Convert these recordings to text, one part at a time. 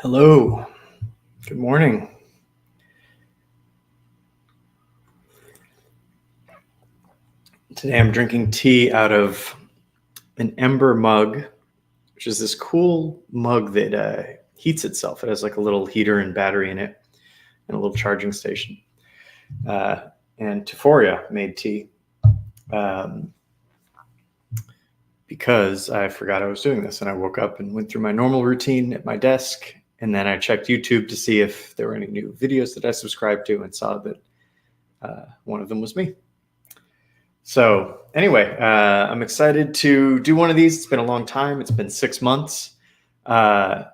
Hello. Good morning. Today I'm drinking tea out of an Ember mug, which is this cool mug that heats itself. It has like a little heater and battery in it and a little charging station. And Teforia made tea because I forgot I was doing this, and I woke up and went through my normal routine at my desk, and then I checked YouTube to see if there were any new videos that I subscribed to, and saw that one of them was me. So anyway, I'm excited to do one of these. It's been a long time. It's been 6 months. I'm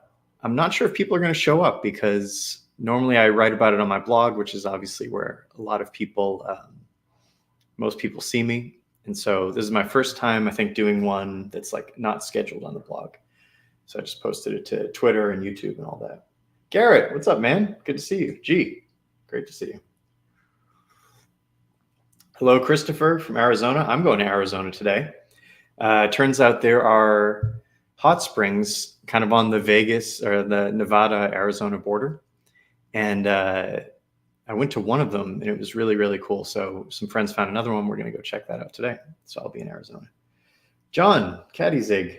not sure if people are going to show up, because normally I write about it on my blog, which is obviously where a lot of people, most people see me. And so this is my first time, I think, doing one that's like not scheduled on the blog. So I just posted it to Twitter and YouTube and all that. Garrett, what's up, man? Good to see you. Gee, great to see you. Hello, Christopher from Arizona. I'm going to Arizona today. Turns out there are hot springs kind of on the Vegas or the Nevada-Arizona border. And I went to one of them, and it was really, really cool. So some friends found another one. We're going to go check that out today. So I'll be in Arizona. John, Caddyzig,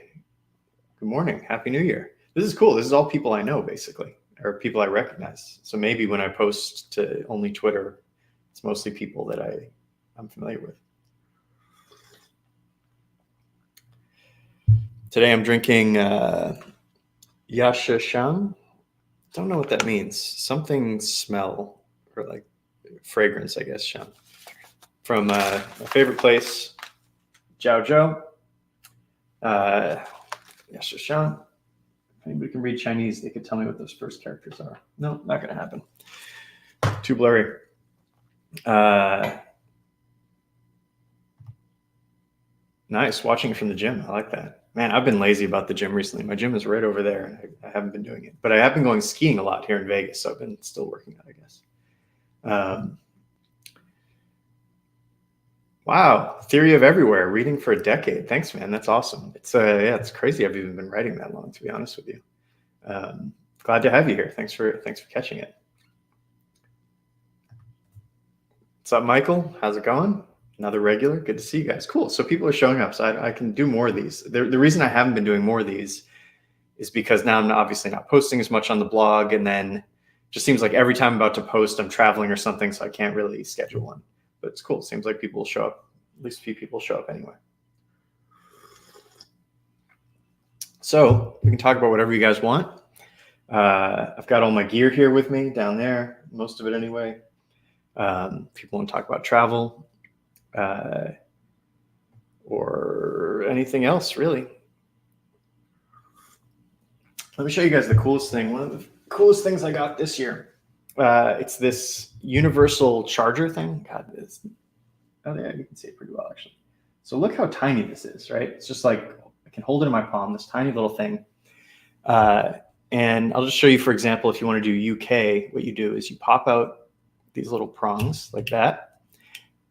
good morning. Happy New Year. This is cool. This is all people I know, basically, or people I recognize. So maybe when I post to only Twitter, it's mostly people that I'm familiar with. Today I'm drinking Yashashan. Don't know what that means. Something smell, or like fragrance, I guess, Shan. From my favorite place, Jiao Zhou. Yashashan. If anybody can read Chinese, they could tell me what those first characters are. No, not going to happen. Too blurry. Nice. Watching it from the gym. I like that. Man, I've been lazy about the gym recently. My gym is right over there, and I haven't been doing it. But I have been going skiing a lot here in Vegas, so I've been still working out, I guess. Wow. Theory of Everywhere. Reading for a decade. Thanks, man. That's awesome. It's it's crazy I've even been writing that long, to be honest with you. Glad to have you here. Thanks for catching it. What's up, Michael? How's it going? Another regular. Good to see you guys. Cool. So people are showing up. So I can do more of these. The reason I haven't been doing more of these is because now I'm obviously not posting as much on the blog. And then it just seems like every time I'm about to post, I'm traveling or something. So I can't really schedule one. But it's cool. It seems like people will show up. At least a few people show up anyway. So we can talk about whatever you guys want. I've got all my gear here with me down there. Most of it anyway. People want to talk about travel. Or anything else, really. Let me show you guys the coolest thing. One of the coolest things I got this year. It's this universal charger thing. God, oh yeah, you can see it pretty well, actually. So look how tiny this is, right? It's just like, I can hold it in my palm, this tiny little thing. And I'll just show you, for example, if you want to do UK, what you do is you pop out these little prongs like that.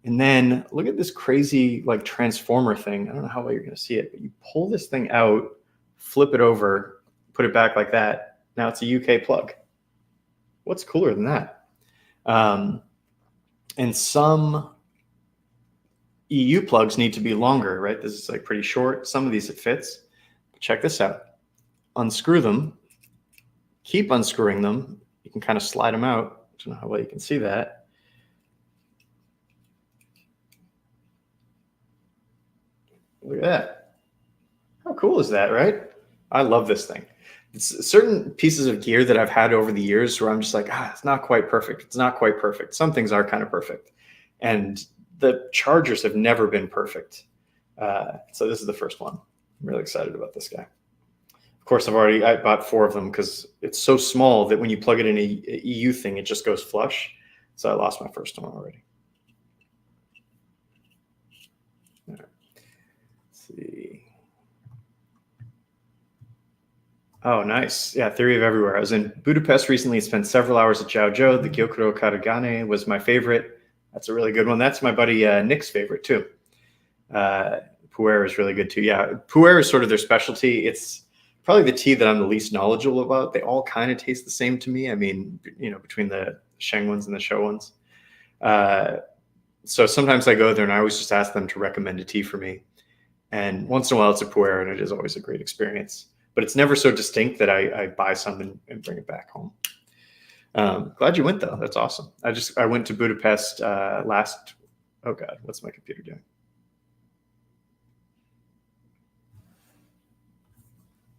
And then look at this crazy like transformer thing. I don't know how well you're going to see it, but you pull this thing out, flip it over, put it back like that. Now it's a UK plug. What's cooler than that? And some EU plugs need to be longer, right? This is like pretty short. Some of these it fits. Check this out. Unscrew them. Keep unscrewing them. You can kind of slide them out. I don't know how well you can see that. Look at that. How cool is that, right? I love this thing. It's certain pieces of gear that I've had over the years where I'm just like, it's not quite perfect. It's not quite perfect. Some things are kind of perfect. And the chargers have never been perfect. So this is the first one. I'm really excited about this guy. Of course, I bought 4 of them because it's so small that when you plug it in a EU thing, it just goes flush. So I lost my first one already. All right. Let's see. Oh, nice. Yeah, Theory of Everywhere. I was in Budapest recently, spent several hours at Jiao Zhou. The Gyokuro Karagane was my favorite. That's a really good one. That's my buddy Nick's favorite too. Puer is really good too. Yeah, Puer is sort of their specialty. It's probably the tea that I'm the least knowledgeable about. They all kind of taste the same to me. I mean, between the Sheng ones and the Show ones. So sometimes I go there and I always just ask them to recommend a tea for me. And once in a while it's a pu'er, and it is always a great experience. But it's never so distinct that I buy some and bring it back home. Glad you went though. That's awesome. I went to Budapest last. Oh God, what's my computer doing?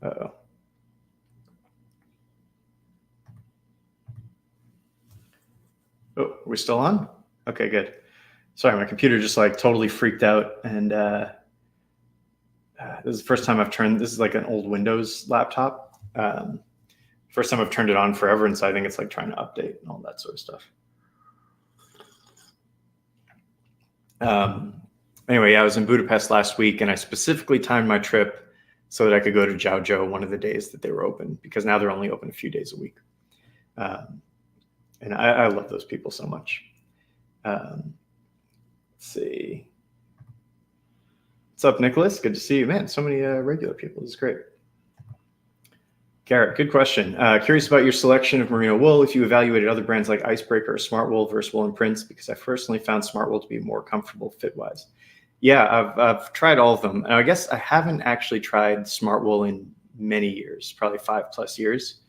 Uh-oh. Oh, are we still on? Okay, good. Sorry, my computer just like totally freaked out, and this is the first time I've turned. This is like an old Windows laptop. First time I've turned it on forever, and so I think it's like trying to update and all that sort of stuff. Anyway, yeah, I was in Budapest last week, and I specifically timed my trip so that I could go to Jiaozhou one of the days that they were open, because now they're only open a few days a week. And I love those people so much. Let's see. What's up, Nicholas? Good to see you, man. So many regular people. This is great. Garrett, good question. Curious about your selection of merino wool. If you evaluated other brands like Icebreaker or Smartwool versus Wool and Prince, because I personally found Smartwool to be more comfortable fit-wise. Yeah, I've tried all of them. And I guess I haven't actually tried Smartwool in many years, probably 5+ years.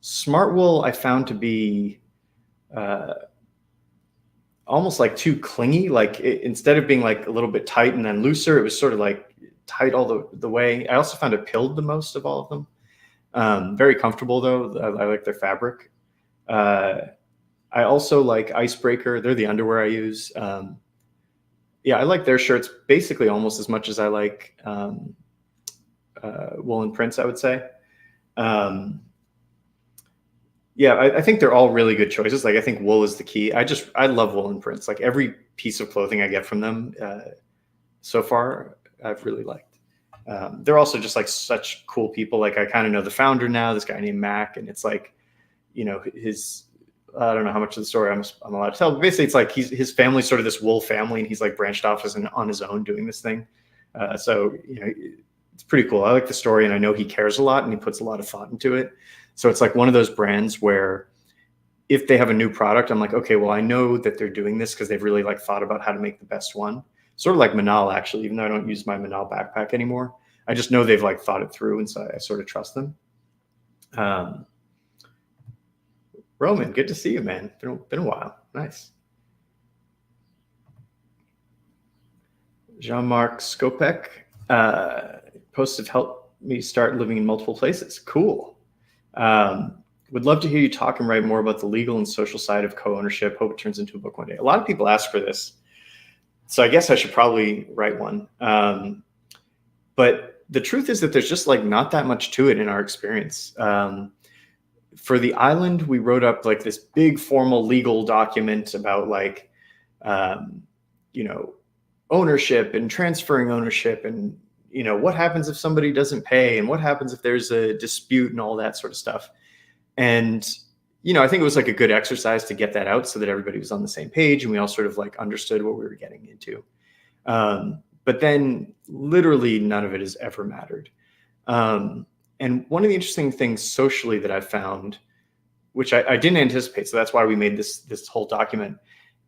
Smartwool I found to be almost like too clingy. Like instead of being like a little bit tight and then looser, it was sort of like tight all the way. I also found it pilled the most of all of them. Very comfortable though. I like their fabric. I also like Icebreaker. They're the underwear I use. Yeah, I like their shirts basically almost as much as I like Wool and Prince, I would say. Yeah, I think they're all really good choices. Like I think wool is the key. I love Wool and Prince. Like every piece of clothing I get from them so far, I've really liked. They're also just like such cool people. Like I kind of know the founder now, this guy named Mac, and it's like, his, I don't know how much of the story I'm allowed to tell, but basically it's like his family's sort of this wool family, and he's like branched off on his own doing this thing. So it's pretty cool. I like the story, and I know he cares a lot and he puts a lot of thought into it. So it's like one of those brands where if they have a new product, I'm like, okay, well, I know that they're doing this because they've really like thought about how to make the best one. Sort of like Manal, actually, even though I don't use my Manal backpack anymore. I just know they've like thought it through, and so I sort of trust them. Roman, good to see you, man. Been a while. Nice. Jean-Marc Skopek, posts have helped me start living in multiple places. Cool. Would love to hear you talk and write more about the legal and social side of co-ownership. Hope it turns into a book one day. A lot of people ask for this, so I guess I should probably write one. But the truth is that there's just like not that much to it in our experience. For the island, we wrote up like this big formal legal document about like, ownership and transferring ownership, and what happens if somebody doesn't pay, and what happens if there's a dispute and all that sort of stuff. And I think it was like a good exercise to get that out so that everybody was on the same page and we all sort of like understood what we were getting into. But then literally none of it has ever mattered. And one of the interesting things socially that I found, which I didn't anticipate, so that's why we made this whole document,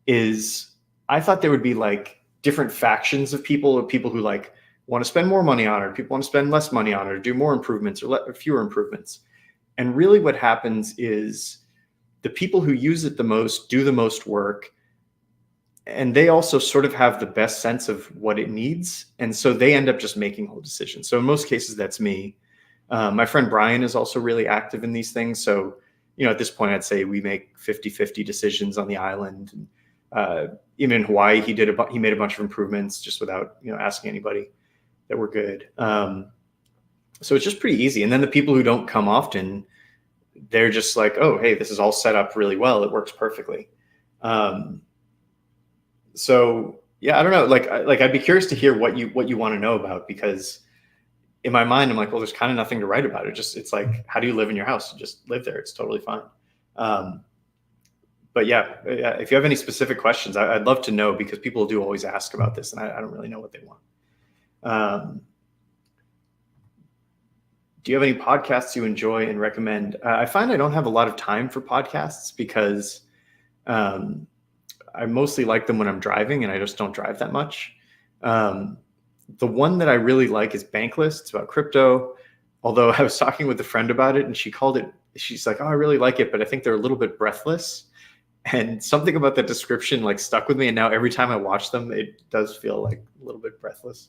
is I thought there would be like different factions of people who like want to spend more money on it, or people want to spend less money on it, or do more improvements or fewer improvements. And really what happens is the people who use it the most do the most work, and they also sort of have the best sense of what it needs. And so they end up just making all the decisions. So in most cases, that's me. My friend Brian is also really active in these things. So, at this point, I'd say we make 50-50 decisions on the island. And, even in Hawaii, he made a bunch of improvements just without, asking anybody that were good. So it's just pretty easy. And then the people who don't come often, they're just like, oh, hey, this is all set up really well. It works perfectly. So yeah, I don't know. Like I'd be curious to hear what you want to know about, because in my mind, I'm like, well, there's kind of nothing to write about. It's like, how do you live in your house? You just live there. It's totally fine. But yeah, if you have any specific questions, I'd love to know, because people do always ask about this, and I don't really know what they want. Do you have any podcasts you enjoy and recommend? I find I don't have a lot of time for podcasts because um, I mostly like them when I'm driving, and I just don't drive that much. Um, the one that I really like is Bankless. It's about crypto. Although I was talking with a friend about it, and she's like, "Oh, I really like it, but I think they're a little bit breathless." And something about that description like stuck with me. And now every time I watch them, it does feel like a little bit breathless.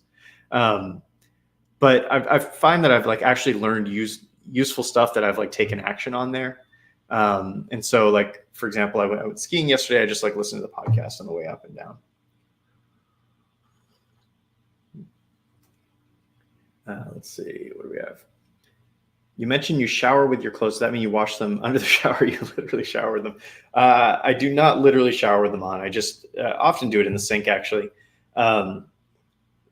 Um, but I find that I've like actually learned useful stuff that I've like taken action on there. And so like, for example, I went skiing yesterday. I just like listened to the podcast on the way up and down. Let's see, what do we have? You mentioned you shower with your clothes. Does that mean you wash them under the shower? You literally shower them. I do not literally shower them on. I just often do it in the sink, actually. Um,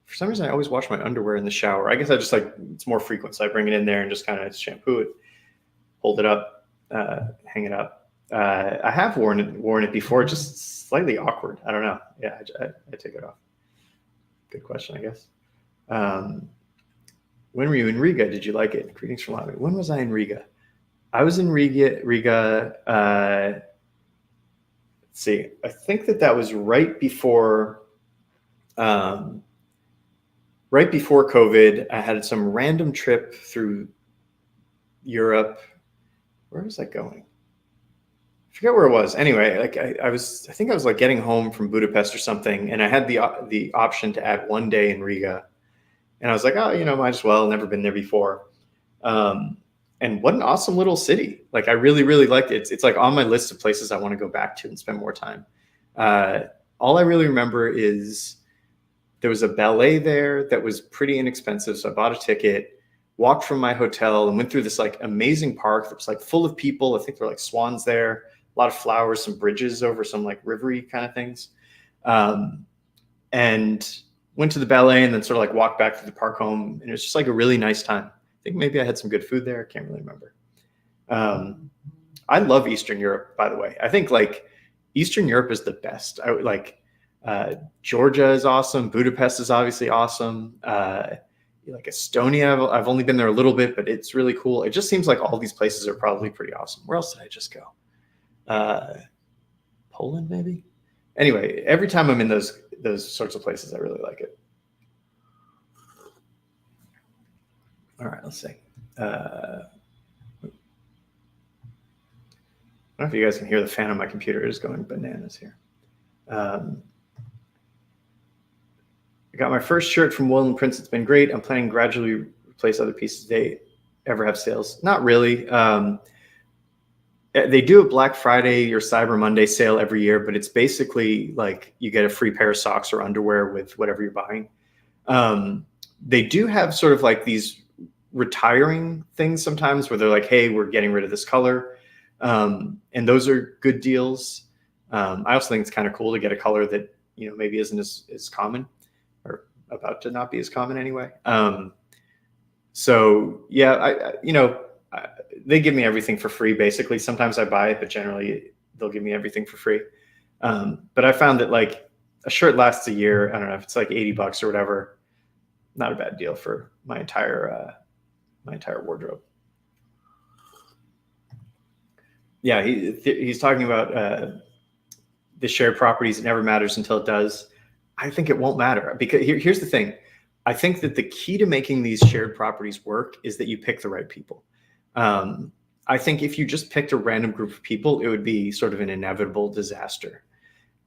for some reason, I always wash my underwear in the shower. I guess I just like, it's more frequent. So I bring it in there and just kind of shampoo it, hold it up, hang it up. I have worn it before, just slightly awkward. I don't know. Yeah, I take it off. Good question, I guess. When were you in Riga? Did you like it? Greetings from Latvia. When was I in Riga? I was in Riga. Let's see. I think that was right before COVID. I had some random trip through Europe. Where was I going? I forget where it was. Anyway, like I think I was like getting home from Budapest or something, and I had the option to add one day in Riga, and I was like, oh, might as well. Never been there before. And what an awesome little city. Like I really, really liked it. It's like on my list of places I want to go back to and spend more time. All I really remember is there was a ballet there that was pretty inexpensive. So I bought a ticket, walked from my hotel and went through this like amazing park that was like full of people. I think there were like swans there, a lot of flowers, some bridges over some like rivery kind of things. And went to the ballet and then sort of like walked back to the park home. And it was just like a really nice time. I think maybe I had some good food there. I can't really remember. I love Eastern Europe, by the way. I think like Eastern Europe is the best. I would like Georgia is awesome. Budapest is obviously awesome. Like Estonia, I've only been there a little bit, but it's really cool. It just seems like all these places are probably pretty awesome. Where else did I just go? Poland, maybe. Anyway, every time I'm in those sorts of places, I really like it. All right, let's see. I don't know if you guys can hear the fan on my computer. It is going bananas here. I got my first shirt from Wool and Prince. It's been great. I'm planning to gradually replace other pieces. They ever have sales? Not really. They do a Black Friday or Cyber Monday sale every year, but it's basically like you get a free pair of socks or underwear with whatever you're buying. They do have sort of like these retiring things sometimes where they're like, hey, we're getting rid of this color. And those are good deals. I also think it's kind of cool to get a color that, maybe isn't as common or about to not be as common anyway. So yeah, they give me everything for free. Basically, sometimes I buy it, but generally they'll give me everything for free. But I found that like a shirt lasts a year. I don't know if it's like $80 or whatever. Not a bad deal for my entire wardrobe. Yeah, he's talking about the shared properties. It never matters until it does. I think it won't matter because here's the thing. I think that the key to making these shared properties work is that you pick the right people. I think if you just picked a random group of people, it would be sort of an inevitable disaster.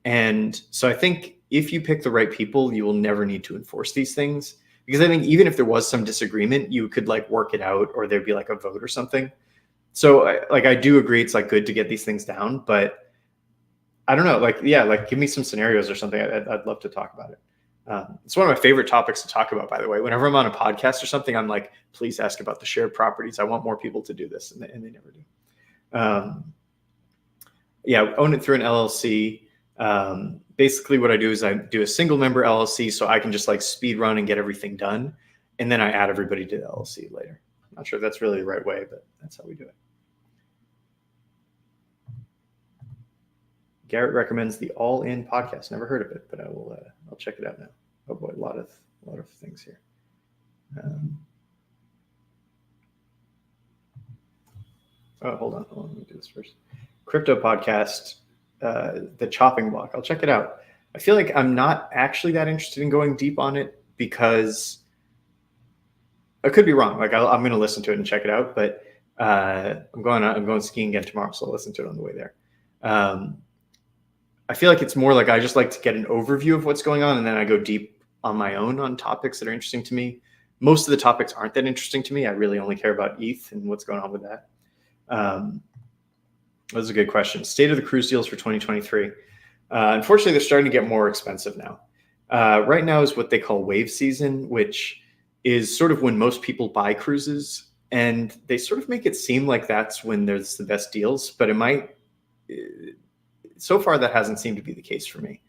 And so I think if you pick the right people, you will never need to enforce these things. Because I think even if there was some disagreement, you could like work it out or there'd be like a vote or something. So I do agree it's like good to get these things down, but I don't know, like give me some scenarios or something. I'd love to talk about it. It's one of my favorite topics to talk about, by the way. Whenever I'm on a podcast or something, I'm like, please ask about the shared properties. I want more people to do this, and they never do. Own it through an LLC. Basically, what I do is I do a single member LLC, so I can just like speed run and get everything done, and then I add everybody to the LLC later. I'm not sure if that's really the right way, but that's how we do it. Garrett recommends the All In podcast. Never heard of it, but I'll check it out now. Oh boy, a lot of things here. Oh, hold on. Let me do this first. Crypto podcast, the chopping block. I'll check it out. I feel like I'm not actually that interested in going deep on it because I could be wrong. Like I'm going to listen to it and check it out, but I'm going skiing again tomorrow, so I'll listen to it on the way there. I feel like it's more like I just like to get an overview of what's going on, and then I go deep on my own on topics that are interesting to me. Most of the topics aren't that interesting to me. I really only care about ETH and what's going on with that. That was a good question. State of the cruise deals for 2023. Unfortunately, they're starting to get more expensive now. Right now is what they call wave season, which is sort of when most people buy cruises, and they sort of make it seem like that's when there's the best deals, but it might, so far that hasn't seemed to be the case for me.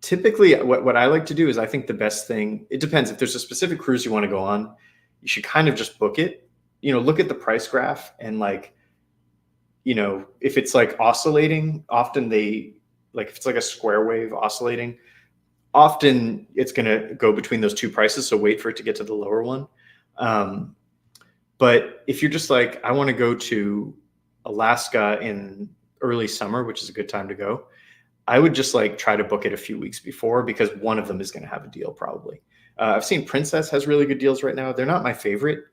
Typically what I like to do is I think the best thing, it depends. If there's a specific cruise you want to go on, you should kind of just book it, look at the price graph and like, if it's like oscillating, often if it's like a square wave oscillating, often it's going to go between those two prices. So wait for it to get to the lower one. But if you're just like, I want to go to Alaska in early summer, which is a good time to go, I would just like try to book it a few weeks before because one of them is going to have a deal probably. I've seen Princess has really good deals right now. They're not my favorite,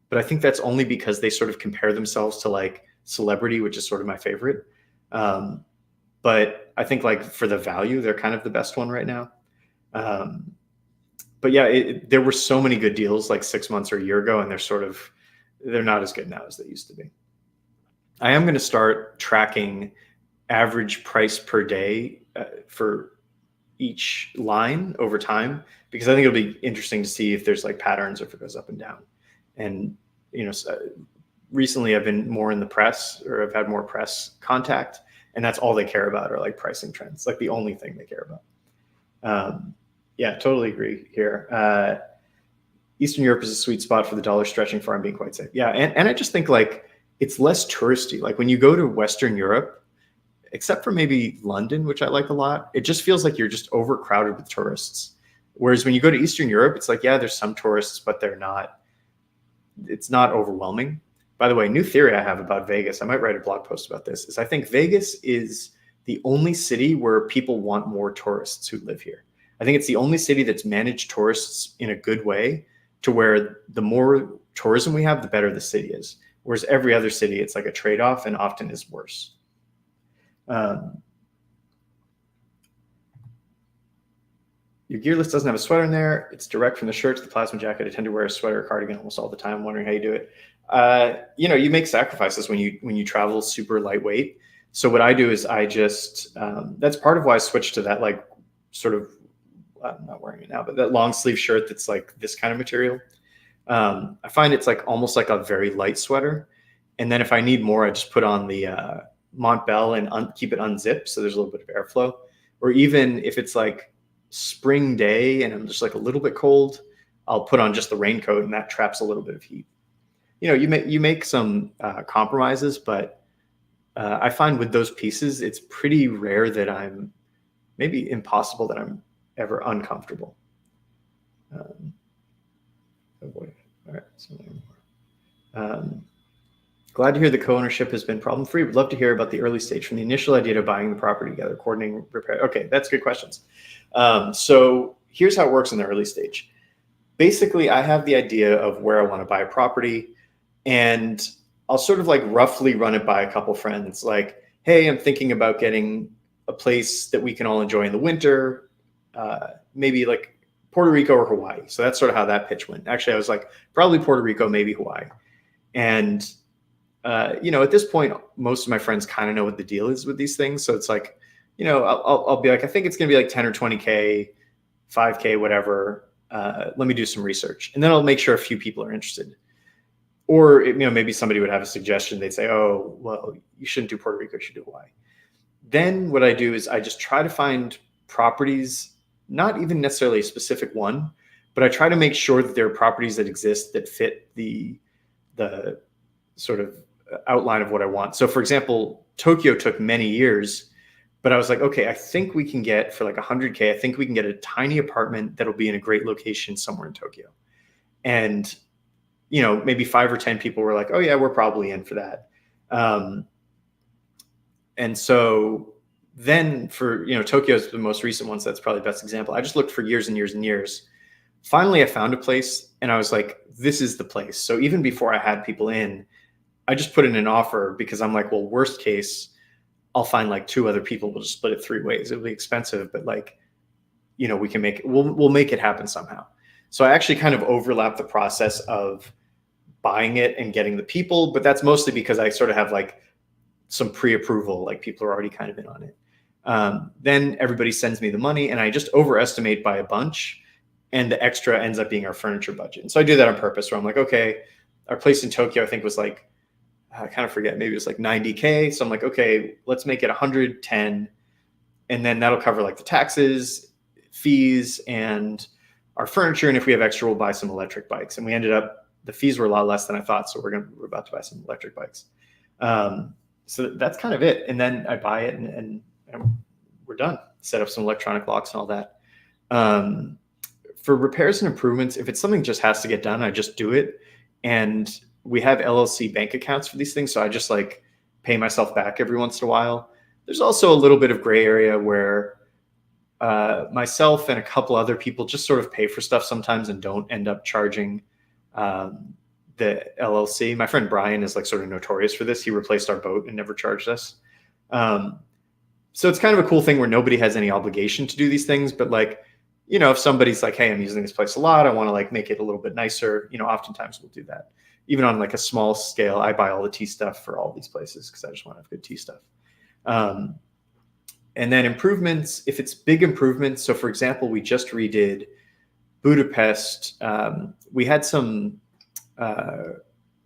but I think that's only because they sort of compare themselves to like Celebrity, which is sort of my favorite. But I think like for the value, they're kind of the best one right now. But yeah, there were so many good deals like 6 months or a year ago, and they're not as good now as they used to be. I am going to start tracking average price per day for each line over time, because I think it'll be interesting to see if there's like patterns or if it goes up and down. And, recently I've been more in the press, or I've had more press contact, and that's all they care about are like pricing trends, like the only thing they care about. Yeah, totally agree here. Eastern Europe is a sweet spot for the dollar stretching far and being quite safe. Yeah, and I just think like it's less touristy. Like when you go to Western Europe, except for maybe London, which I like a lot, it just feels like you're just overcrowded with tourists. Whereas when you go to Eastern Europe, it's like, yeah, there's some tourists, but it's not overwhelming. By the way, new theory I have about Vegas, I might write a blog post about this, is I think Vegas is the only city where people want more tourists who live here. I think it's the only city that's managed tourists in a good way, to where the more tourism we have, the better the city is. Whereas every other city, it's like a trade-off and often is worse. Your gear list doesn't have a sweater in there. It's direct from the shirt to the plasma jacket. I tend to wear a sweater or cardigan almost all the time. I'm wondering how you do it. You make sacrifices when you travel super lightweight. So what I do is I just, that's part of why I switched to that, like sort of, I'm not wearing it now, but that long sleeve shirt that's like this kind of material. I find it's like almost like a very light sweater. And then if I need more, I just put on the Montbell and keep it unzipped, so there's a little bit of airflow. Or even if it's like spring day and I'm just like a little bit cold, I'll put on just the raincoat, and that traps a little bit of heat. You make some compromises, but I find with those pieces, it's pretty rare that I'm, maybe impossible that I'm ever uncomfortable. Oh boy. All right. Something more. Glad to hear the co-ownership has been problem-free. Would love to hear about the early stage, from the initial idea to buying the property together, coordinating, repair. Okay, that's good questions. So here's how it works in the early stage. Basically, I have the idea of where I want to buy a property, and I'll sort of like roughly run it by a couple friends. Like, hey, I'm thinking about getting a place that we can all enjoy in the winter, maybe like Puerto Rico or Hawaii. So that's sort of how that pitch went. Actually, I was like, probably Puerto Rico, maybe Hawaii. And at this point, most of my friends kind of know what the deal is with these things. So it's like, I'll be like, I think it's going to be like 10 or 20K, 5K, whatever. Let me do some research. And then I'll make sure a few people are interested. Or, maybe somebody would have a suggestion. They'd say, oh, well, you shouldn't do Puerto Rico, you should do Hawaii. Then what I do is I just try to find properties, not even necessarily a specific one, but I try to make sure that there are properties that exist that fit the sort of outline of what I want. So for example, Tokyo took many years, but I was like, okay, I think we can get for like 100K, I think we can get a tiny apartment that'll be in a great location somewhere in Tokyo. And maybe 5 or 10 people were like, oh yeah, we're probably in for that. And so then for, Tokyo is the most recent one, so that's probably the best example. I just looked for years and years and years. Finally, I found a place and I was like, this is the place. So even before I had people in, I just put in an offer because I'm like, well, worst case, I'll find like 2 other people. We'll just split it 3 ways. It'll be expensive, but like, we can make it, we'll make it happen somehow. So I actually kind of overlap the process of buying it and getting the people, but that's mostly because I sort of have like some pre-approval, like people are already kind of in on it. Then everybody sends me the money and I just overestimate by a bunch, and the extra ends up being our furniture budget. And so I do that on purpose, where I'm like, okay, our place in Tokyo, I think was like, I kind of forget, maybe it was like 90K. So I'm like, okay, let's make it 110. And then that'll cover like the taxes, fees, and our furniture. And if we have extra, we'll buy some electric bikes. And we ended up, the fees were a lot less than I thought. So we're about to buy some electric bikes. So that's kind of it. And then I buy it and we're done. Set up some electronic locks and all that. For repairs and improvements, if it's something just has to get done, I just do it. And we have LLC bank accounts for these things. So I just like pay myself back every once in a while. There's also a little bit of gray area where myself and a couple other people just sort of pay for stuff sometimes and don't end up charging the LLC. My friend Brian is like sort of notorious for this. He replaced our boat and never charged us. So it's kind of a cool thing where nobody has any obligation to do these things, but like, if somebody's like, hey, I'm using this place a lot, I want to like make it a little bit nicer, oftentimes we'll do that. Even on like a small scale, I buy all the tea stuff for all these places because I just want to have good tea stuff. And then improvements, if it's big improvements. So for example, we just redid Budapest. We had some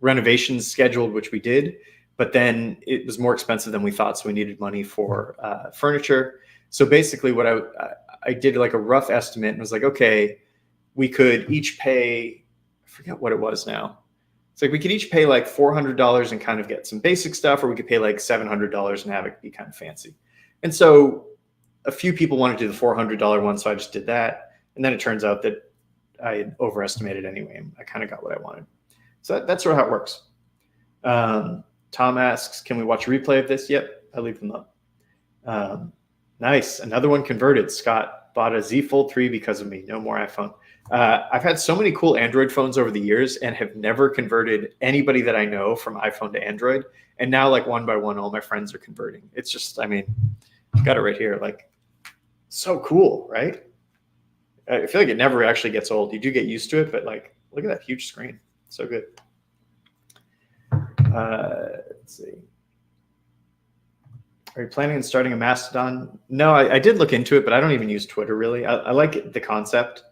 renovations scheduled, which we did, but then it was more expensive than we thought. So we needed money for furniture. So basically what I did like a rough estimate and was like, okay, we could each pay, I forget what it was now. It's like we could each pay like $400 and kind of get some basic stuff, or we could pay like $700 and have it be kind of fancy. And so a few people wanted to do the $400 one, so I just did that. And then it turns out that I had overestimated anyway, and I kind of got what I wanted. So that's sort of how it works. Tom asks, can we watch a replay of this? Yep, I leave them up. Nice. Another one converted. Scott bought a Z Fold 3 because of me. No more iPhone. I've had so many cool Android phones over the years and have never converted anybody that I know from iPhone to Android. And now, like, one by one, all my friends are converting. It's just, I mean, I've got it right here. Like, so cool, right? I feel like it never actually gets old. You do get used to it, but like, look at that huge screen. So good. Let's see. Are you planning on starting a Mastodon? No, I did look into it, but I don't even use Twitter really. I like the concept.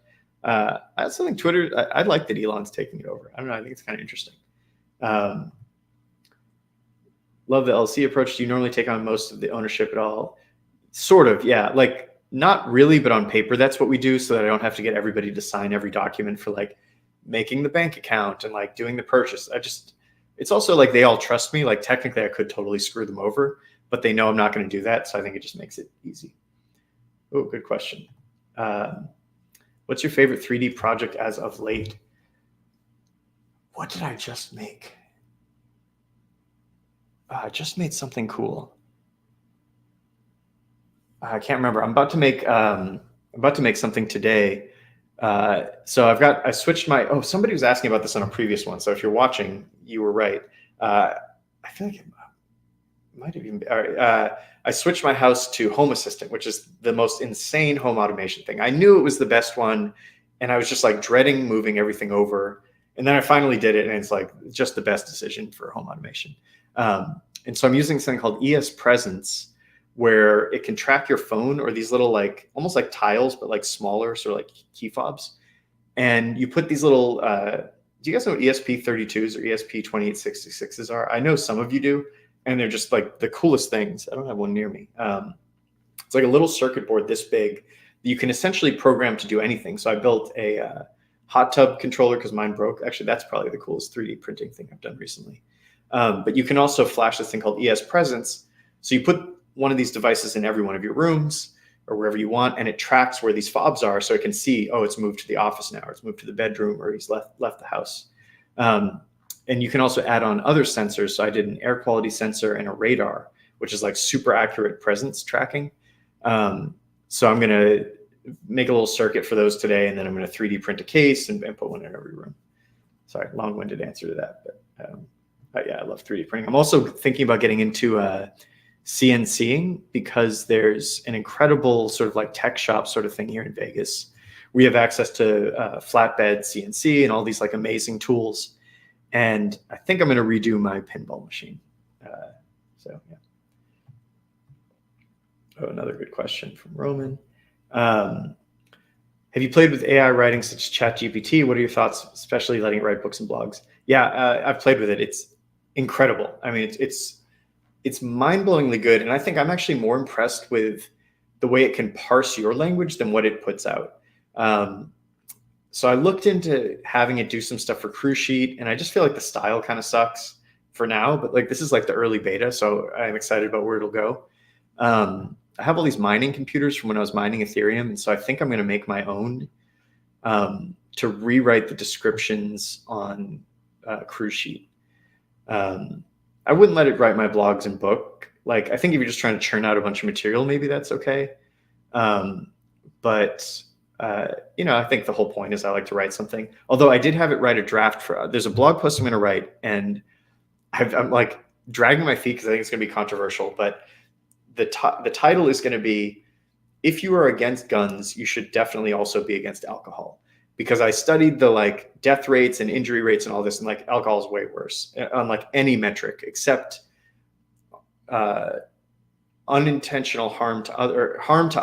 I also think Twitter, I like that Elon's taking it over. I don't know. I think it's kind of interesting. Love the LC approach. Do you normally take on most of the ownership at all? Sort of, yeah. Like, not really, but on paper, that's what we do, so that I don't have to get everybody to sign every document for like making the bank account and like doing the purchase. It's also like they all trust me. Like, technically I could totally screw them over, but they know I'm not going to do that. So I think it just makes it easy. Oh, good question. What's your favorite 3D project as of late? What did I just make? I just made something cool. I can't remember. I'm about to make something today. So I switched somebody was asking about this on a previous one. So if you're watching, you were right. I feel like it might have even been, I switched my house to Home Assistant, which is the most insane home automation thing. I knew it was the best one, and I was just like dreading moving everything over. And then I finally did it, and it's like just the best decision for home automation. And so I'm using something called ES Presence, where it can track your phone, or these little like almost like tiles, but like smaller, sort of like key fobs. And you put these little, do you guys know what ESP32s or ESP2866s are? I know some of you do, and they're just like the coolest things. I don't have one near me. It's like a little circuit board this big that you can essentially program to do anything. So I built a hot tub controller because mine broke. Actually, that's probably the coolest 3D printing thing I've done recently. But you can also flash this thing called ES Presence. So you put one of these devices in every one of your rooms or wherever you want, and it tracks where these fobs are, so it can see, oh, it's moved to the office now, or it's moved to the bedroom, or he's left the house. And you can also add on other sensors. So I did an air quality sensor and a radar, which is like super accurate presence tracking. So I'm going to make a little circuit for those today, and then I'm going to 3D print a case and put one in every room. Sorry, long-winded answer to that, but yeah, I love 3D printing. I'm also thinking about getting into CNCing, because there's an incredible sort of like tech shop sort of thing here in Vegas. We have access to flatbed CNC and all these like amazing tools. And I think I'm going to redo my pinball machine. So yeah. Oh, another good question from Roman. Have you played with AI writing such as ChatGPT? What are your thoughts, especially letting it write books and blogs? Yeah, I've played with it. It's incredible. I mean, it's mind-blowingly good. And I think I'm actually more impressed with the way it can parse your language than what it puts out. So I looked into having it do some stuff for Cruise Sheet, and I just feel like the style kind of sucks for now, but like this is like the early beta, so I'm excited about where it'll go. I have all these mining computers from when I was mining Ethereum, and so I think I'm going to make my own to rewrite the descriptions on Cruise Sheet. I wouldn't let it write my blogs and book. Like, I think if you're just trying to churn out a bunch of material, maybe that's okay. But I think the whole point is I like to write something. Although I did have it write a draft for. There's a blog post I'm going to write, and I'm like dragging my feet because I think it's going to be controversial. But the title is going to be, "If you are against guns, you should definitely also be against alcohol." Because I studied the like death rates and injury rates and all this, and like alcohol is way worse on like any metric except unintentional harm to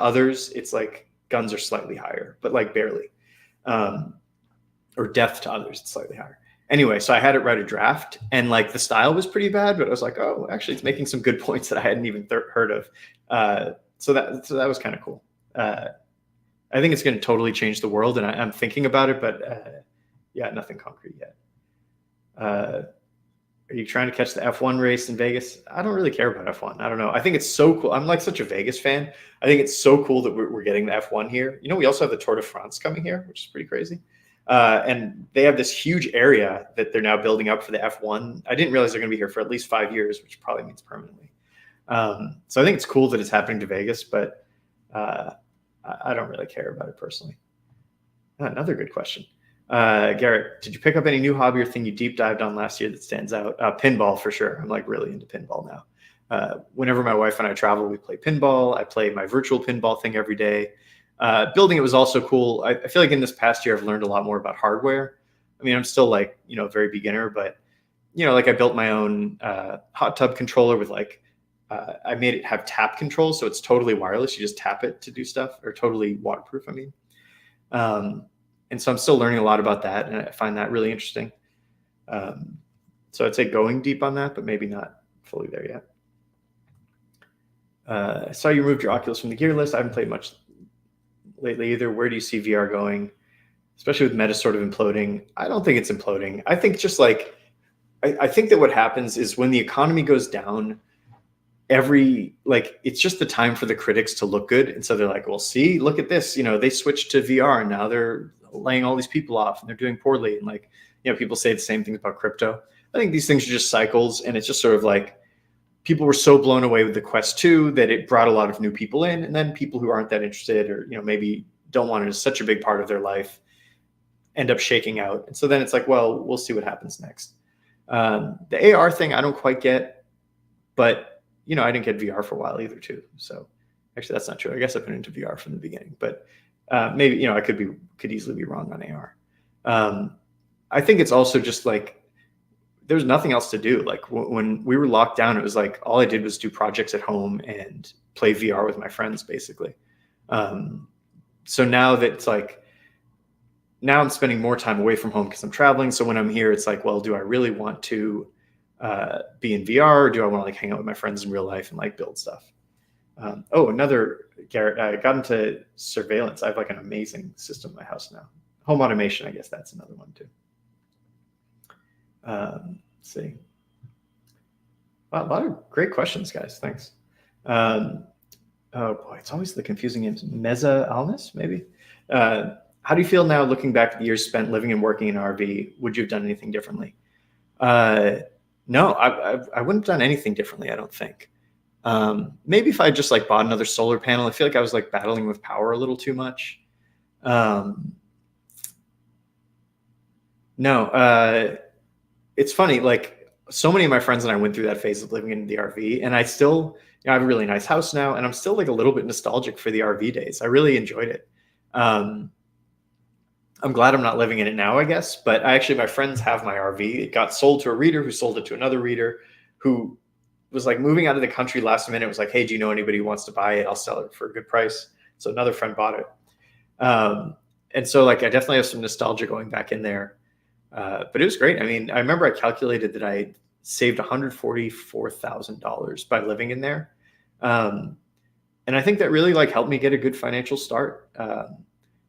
others. It's like guns are slightly higher, but like barely, or death to others, it's slightly higher. Anyway, so I had it write a draft, and like the style was pretty bad, but I was like, oh, actually, it's making some good points that I hadn't even heard of. So that was kind of cool. I think it's going to totally change the world, and I'm thinking about it, but yeah, nothing concrete yet. Are you trying to catch the F1 race in Vegas? I don't really care about F1. I don't know. I think it's so cool. I'm like such a Vegas fan. I think it's so cool that we're getting the F1 here. We also have the Tour de France coming here, which is pretty crazy. And they have this huge area that they're now building up for the F1. I didn't realize they're going to be here for at least 5 years, which probably means permanently. So I think it's cool that it's happening to Vegas, but I don't really care about it personally. Another good question. Garrett, did you pick up any new hobby or thing you deep dived on last year that stands out? Pinball, for sure. I'm like really into pinball now. Whenever my wife and I travel, we play pinball. I play my virtual pinball thing every day. Building it was also cool. I feel like in this past year, I've learned a lot more about hardware. I mean, I'm still like, very beginner, but, like I built my own hot tub controller with like, I made it have tap control. So it's totally wireless. You just tap it to do stuff, or totally waterproof, I mean. And so I'm still learning a lot about that, and I find that really interesting. So I'd say going deep on that, but maybe not fully there yet. I saw you removed your Oculus from the gear list. I haven't played much lately either. Where do you see VR going, especially with Meta sort of imploding? I don't think it's imploding. I think just like, I think that what happens is when the economy goes down, it's just the time for the critics to look good. And so they're like, well, see, look at this, they switched to VR and now they're laying all these people off and they're doing poorly. And like, people say the same thing about crypto. I think these things are just cycles, and it's just sort of like people were so blown away with the Quest 2 that it brought a lot of new people in. And then people who aren't that interested, or, maybe don't want it as such a big part of their life, end up shaking out. And so then it's like, well, we'll see what happens next. The AR thing, I don't quite get, but I didn't get VR for a while either too. So actually that's not true. I guess I've been into VR from the beginning, but maybe, I could easily be wrong on AR. I think it's also just like, there's nothing else to do. Like when we were locked down, it was like, all I did was do projects at home and play VR with my friends, basically. So now that it's like, now I'm spending more time away from home because I'm traveling. So when I'm here, it's like, well, do I really want to be in VR, or do I want to like hang out with my friends in real life and like build stuff? Another, Garrett, I got into surveillance. I have like an amazing system in my house now. Home automation, I guess that's another one too. Let's see. Wow, a lot of great questions, guys. Thanks. Oh boy, it's always the confusing names. Meza Alnis, maybe. How do you feel now looking back at the years spent living and working in an RV? Would you have done anything differently? Uh, no, I wouldn't have done anything differently, I don't think. Maybe if I just like bought another solar panel, I feel like I was like battling with power a little too much. Um, no, it's funny. Like so many of my friends and I went through that phase of living in the RV, and I still, I have a really nice house now, and I'm still like a little bit nostalgic for the RV days. I really enjoyed it. Um, I'm glad I'm not living in it now, I guess. But I actually, my friends have my RV. It got sold to a reader who sold it to another reader who was like moving out of the country last minute. It was like, hey, do you know anybody who wants to buy it? I'll sell it for a good price. So another friend bought it. Um, and so like, I definitely have some nostalgia going back in there. But it was great. I mean, I remember I calculated that I saved $144,000 by living in there. Um, and I think that really like helped me get a good financial start.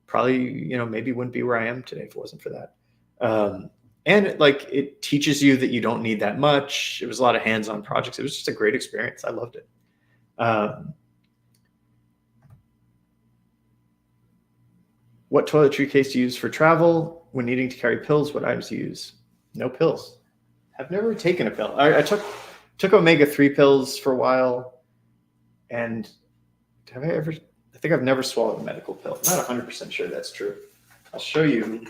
Probably, maybe wouldn't be where I am today if it wasn't for that. And it teaches you that you don't need that much. It was a lot of hands-on projects. It was just a great experience. I loved it. What toiletry case do you use for travel? When needing to carry pills, what items do you use? No pills. I've never taken a pill. I took omega-3 pills for a while, and have I ever? I think I've never swallowed a medical pill. I'm not 100% sure that's true. I'll show you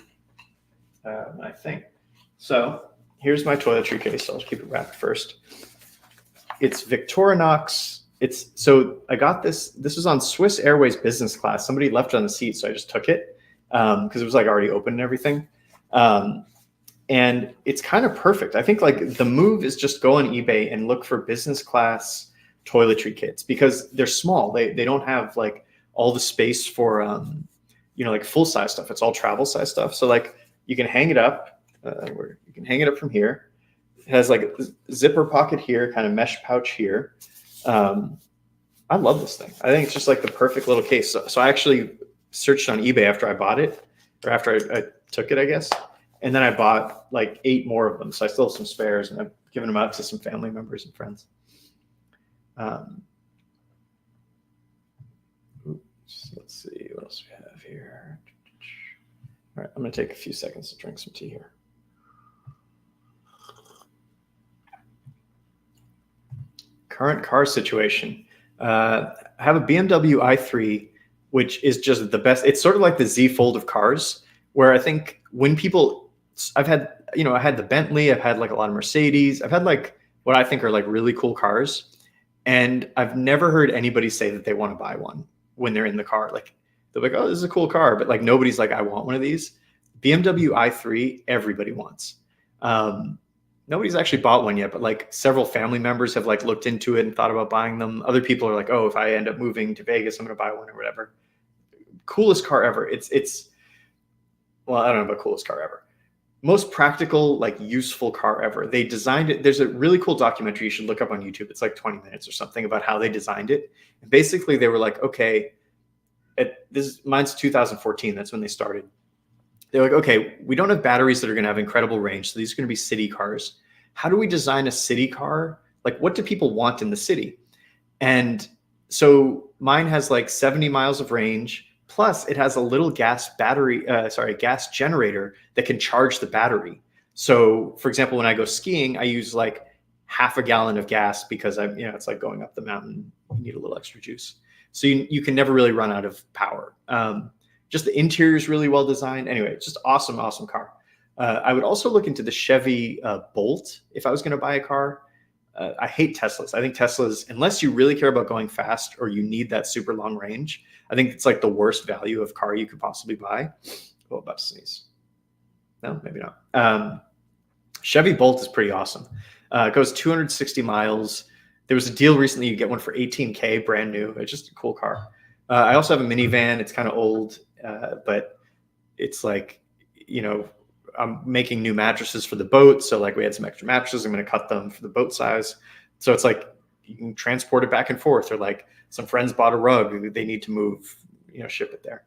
my thing. So here's my toiletry case. I'll keep it wrapped first. It's Victorinox. So I got this. This was on Swiss Airways business class. Somebody left it on the seat, so I just took it because it was like already open and everything. And it's kind of perfect. I think like the move is just go on eBay and look for business class toiletry kits because they're small. They don't have like all the space for like full size stuff. It's all travel size stuff. So like you can hang it up. You can hang it up from here. It has like a zipper pocket here, kind of mesh pouch here. I love this thing. I think it's just like the perfect little case. So I actually searched on eBay after I bought it, or after I took it, I guess. And then I bought like 8 more of them. So I still have some spares, and I've given them out to some family members and friends. Let's see what else we have here. All right, I'm going to take a few seconds to drink some tea here. Current car situation. I have a BMW i3, which is just the best. It's sort of like the Z Fold of cars, where I think when people, I had the Bentley, I've had like a lot of Mercedes, I've had like what I think are like really cool cars. And I've never heard anybody say that they want to buy one when they're in the car. Like they're like, oh, this is a cool car. But like nobody's like, I want one of these. BMW i3, everybody wants. Nobody's actually bought one yet, but like several family members have like looked into it and thought about buying them. Other people are like, oh, if I end up moving to Vegas, I'm going to buy one or whatever. Coolest car ever. Well, I don't know about coolest car ever. Most practical, like useful car ever. They designed it. There's a really cool documentary you should look up on YouTube. It's like 20 minutes or something about how they designed it. And basically they were like, okay, mine's 2014. That's when they started. They're like, okay, we don't have batteries that are going to have incredible range. So these are going to be city cars. How do we design a city car? Like, what do people want in the city? And so mine has like 70 miles of range. Plus it has a little gas generator that can charge the battery. So for example, when I go skiing, I use like half a gallon of gas because it's like going up the mountain. You need a little extra juice. So you can never really run out of power. Just the interior is really well designed. Anyway, it's just awesome car. I would also look into the Chevy Bolt if I was going to buy a car. I hate Teslas. I think Teslas, unless you really care about going fast or you need that super long range, I think it's like the worst value of car you could possibly buy. Oh, about to sneeze. No, maybe not. Chevy Bolt is pretty awesome. It goes 260 miles. There was a deal recently. You get one for $18K, brand new. It's just a cool car. I also have a minivan. It's kind of old, but it's like, I'm making new mattresses for the boat. So like we had some extra mattresses. I'm going to cut them for the boat size. So it's like you can transport it back and forth, or like some friends bought a rug. They need to move, ship it there.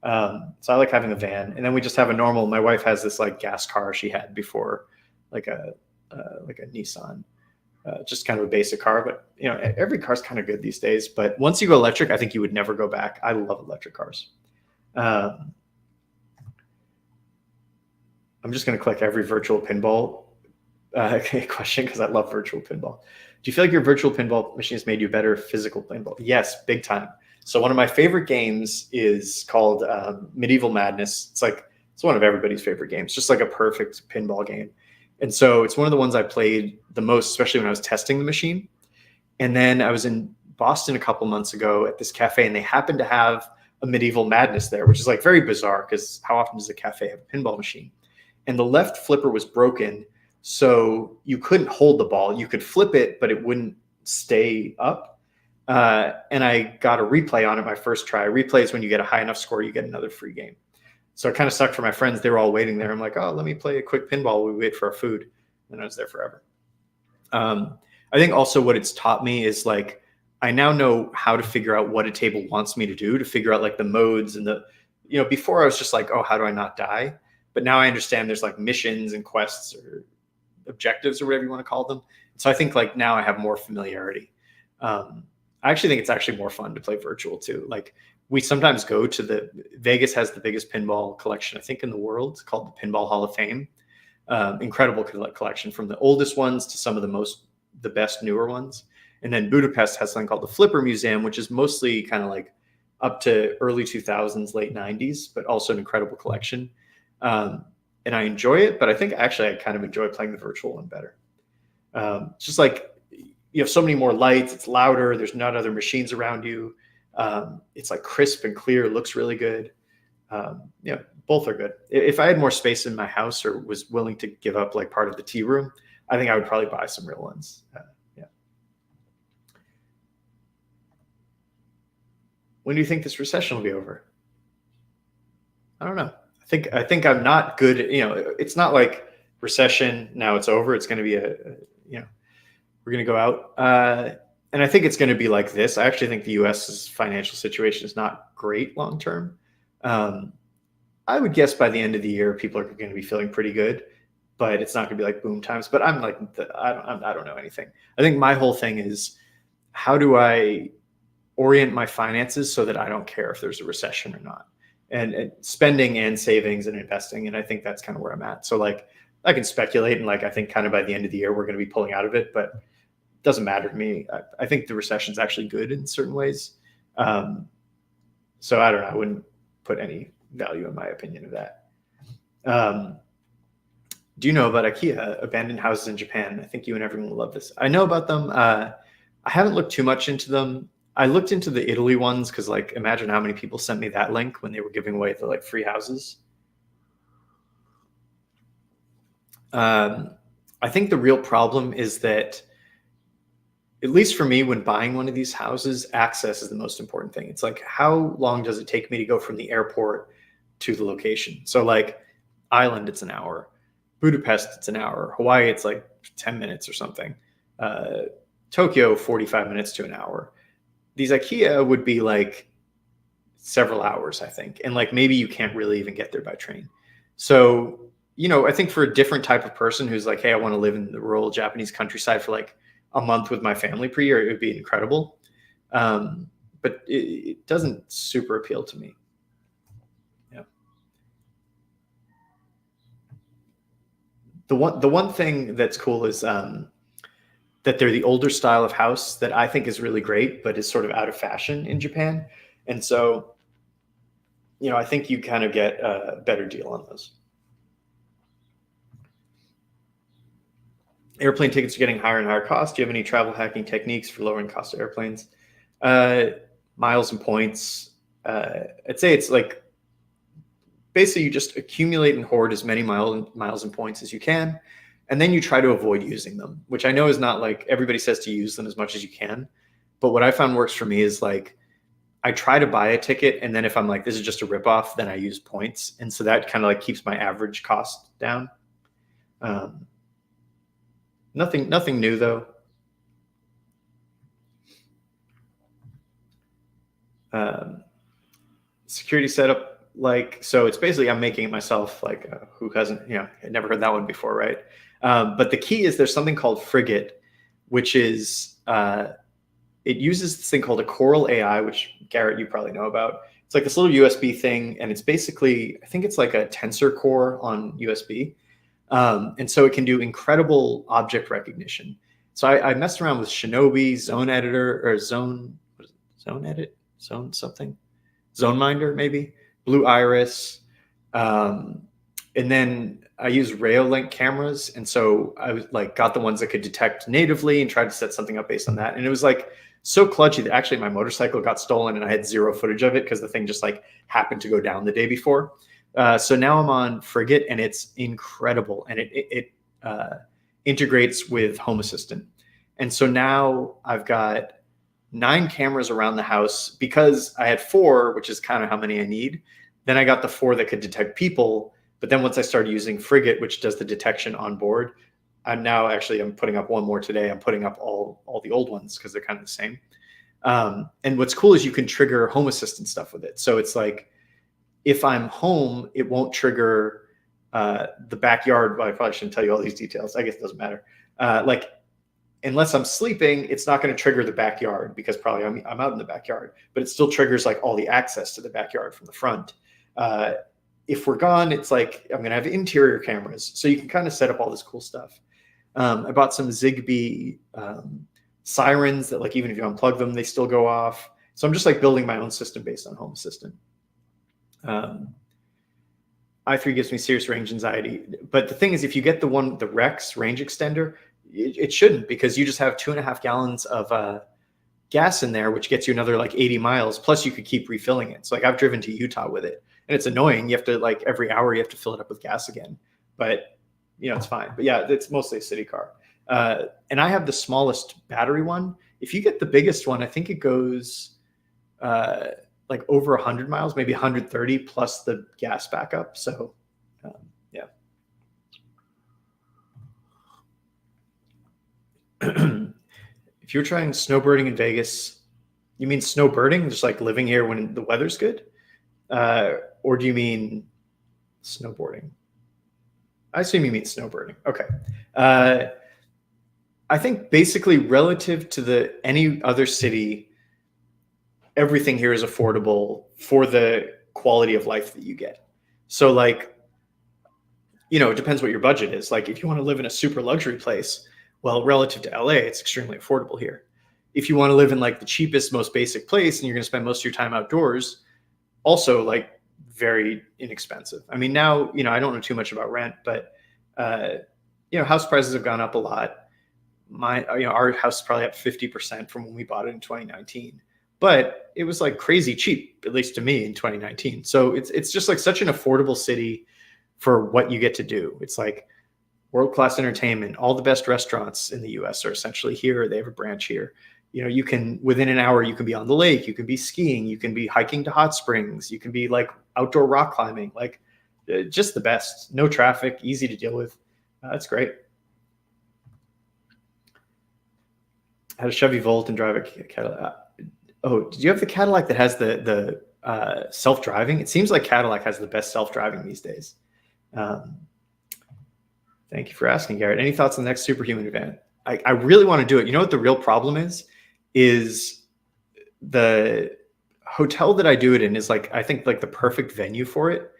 So I like having a van. And then we just have my wife has this like gas car she had before, like a Nissan. Just kind of a basic car, but every car's kind of good these days. But once you go electric, I think you would never go back. I love electric cars. I'm just going to click every virtual pinball question because I love virtual pinball. Do you feel like your virtual pinball machine has made you a better physical pinball? Yes, big time. So one of my favorite games is called Medieval Madness. It's one of everybody's favorite games, just like a perfect pinball game. And so it's one of the ones I played the most, especially when I was testing the machine. And then I was in Boston a couple months ago at this cafe, and they happened to have a Medieval Madness there, which is like very bizarre because how often does a cafe have a pinball machine? And the left flipper was broken, so you couldn't hold the ball. You could flip it, but it wouldn't stay up. And I got a replay on it my first try. A replay is when you get a high enough score, you get another free game. So it kind of sucked for my friends. They were all waiting there. I'm like, oh, let me play a quick pinball while we wait for our food. And I was there forever. I think also what it's taught me is like, I now know how to figure out what a table wants me to do, to figure out like the modes and before I was just like, oh, how do I not die? But now I understand there's like missions and quests or objectives or whatever you want to call them. So I think like now I have more familiarity. I actually think it's actually more fun to play virtual too. Like we sometimes go to Vegas has the biggest pinball collection, I think, in the world. It's called the Pinball Hall of Fame. Incredible collection from the oldest ones to some of the best newer ones. And then Budapest has something called the Flipper Museum, which is mostly kind of like up to early 2000s, late 90s, but also an incredible collection. And I enjoy it, but I think actually I kind of enjoy playing the virtual one better. It's just like you have so many more lights, it's louder, there's not other machines around you. It's like crisp and clear, it looks really good. Both are good. If I had more space in my house or was willing to give up like part of the tea room, I think I would probably buy some real ones. When do you think this recession will be over? I don't know. I think I'm not good. It's not like recession. Now it's over. It's going to be we're going to go out. And I think it's going to be like this. I actually think the US's financial situation is not great long term. I would guess by the end of the year, people are going to be feeling pretty good, but it's not going to be like boom times. But I'm like, I don't know anything. I think my whole thing is, how do I orient my finances so that I don't care if there's a recession or not, and spending and savings and investing. And I think that's kind of where I'm at. So like I can speculate, and like I think kind of by the end of the year we're going to be pulling out of it, but it doesn't matter to me. I think the recession is actually good in certain ways. So I don't know. I wouldn't put any value in my opinion of that. Do you know about IKEA abandoned houses in Japan? I think you and everyone will love this. I know about them. I haven't looked too much into them. I looked into the Italy ones because, like, imagine how many people sent me that link when they were giving away the like free houses. I think the real problem is that, at least for me, when buying one of these houses, access is the most important thing. It's like, how long does it take me to go from the airport to the location? So like Ireland, it's an hour. Budapest, it's an hour. Hawaii, it's like 10 minutes or something. Tokyo, 45 minutes to an hour. These IKEA would be like several hours, I think. And like maybe you can't really even get there by train. So, I think for a different type of person who's like, hey, I want to live in the rural Japanese countryside for like a month with my family per year, it would be incredible. But it doesn't super appeal to me. Yeah. The one thing that's cool is that they're the older style of house that I think is really great, but is sort of out of fashion in Japan. And so, I think you kind of get a better deal on those. Airplane tickets are getting higher and higher cost. Do you have any travel hacking techniques for lowering cost of airplanes? Miles and points. I'd say it's like, basically you just accumulate and hoard as many miles and points as you can. And then you try to avoid using them, which I know is not like everybody says to use them as much as you can. But what I found works for me is like, I try to buy a ticket. And then if I'm like, this is just a ripoff, then I use points. And so that kind of like keeps my average cost down. Nothing new though. Security setup. So it's basically, I'm making it myself, like who hasn't, I'd never heard that one before. Right. But the key is there's something called Frigate, which is, it uses this thing called a Coral AI, which Garrett, you probably know about. It's like this little USB thing, and it's basically, I think it's like a tensor core on USB. And so it can do incredible object recognition. So I messed around with Shinobi, Zone Editor, or Zone, what is it? Zone Edit, Zone something, Zone Minder maybe, Blue Iris, um, and then I use rail link cameras, and so I was like got the ones that could detect natively and tried to set something up based on that, and it was like so clutchy that actually my motorcycle got stolen and I had zero footage of it because the thing just like happened to go down the day before. So now I'm on Frigate, and it's incredible, and it integrates with Home Assistant, and so now I've got 9 cameras around the house because I had 4, which is kind of how many I need. Then I got the 4 that could detect people, but then once I started using Frigate, which does the detection on board, I'm putting up one more today. I'm putting up all the old ones because they're kind of the same. And what's cool is you can trigger Home Assistant stuff with it. So it's like if I'm home, it won't trigger the backyard. Well, I probably shouldn't tell you all these details. I guess it doesn't matter. Like unless I'm sleeping, it's not going to trigger the backyard because probably I'm out in the backyard, but it still triggers like all the access to the backyard from the front. If we're gone, it's like I'm going to have interior cameras. So you can kind of set up all this cool stuff. I bought some Zigbee sirens that like even if you unplug them, they still go off. So I'm just like building my own system based on Home Assistant. i3 gives me serious range anxiety. But the thing is, if you get the Rex range extender, it shouldn't, because you just have 2.5 gallons of gas in there, which gets you another like 80 miles. Plus you could keep refilling it. So like I've driven to Utah with it, and it's annoying. You have to like every hour you have to fill it up with gas again, but you know, it's fine. But yeah, it's mostly a city car. And I have the smallest battery one. If you get the biggest one, I think it goes like over 100 miles, maybe 130 plus the gas backup. So yeah. If you're trying snowbirding in Vegas, you mean snowbirding, just like living here when the weather's good? Or do you mean snowboarding? I assume you mean snowbirding. Okay. I think basically relative to any other city, everything here is affordable for the quality of life that you get. So like, you know, it depends what your budget is. Like if you want to live in a super luxury place, well, relative to LA, it's extremely affordable here. If you want to live in like the cheapest, most basic place, and you're going to spend most of your time outdoors, also like very inexpensive. I mean, now, you know, I don't know too much about rent, but you know, house prices have gone up a lot. Our house is probably up 50% from when we bought it in 2019, but it was like crazy cheap, at least to me, in 2019. So it's just like such an affordable city for what you get to do. It's like world-class entertainment. All the best restaurants in the US are essentially here. They have a branch here. You know, you can, within an hour, you can be on the lake, you can be skiing, you can be hiking to hot springs, you can be like outdoor rock climbing, like just the best. No traffic, easy to deal with. That's great. I had a Chevy Volt and drive a Cadillac. Oh, did you have the Cadillac that has the self-driving? It seems like Cadillac has the best self-driving these days. Thank you for asking, Garrett. Any thoughts on the next superhuman event? I really want to do it. You know what the real problem is the hotel that I do it in is like, I think like the perfect venue for it.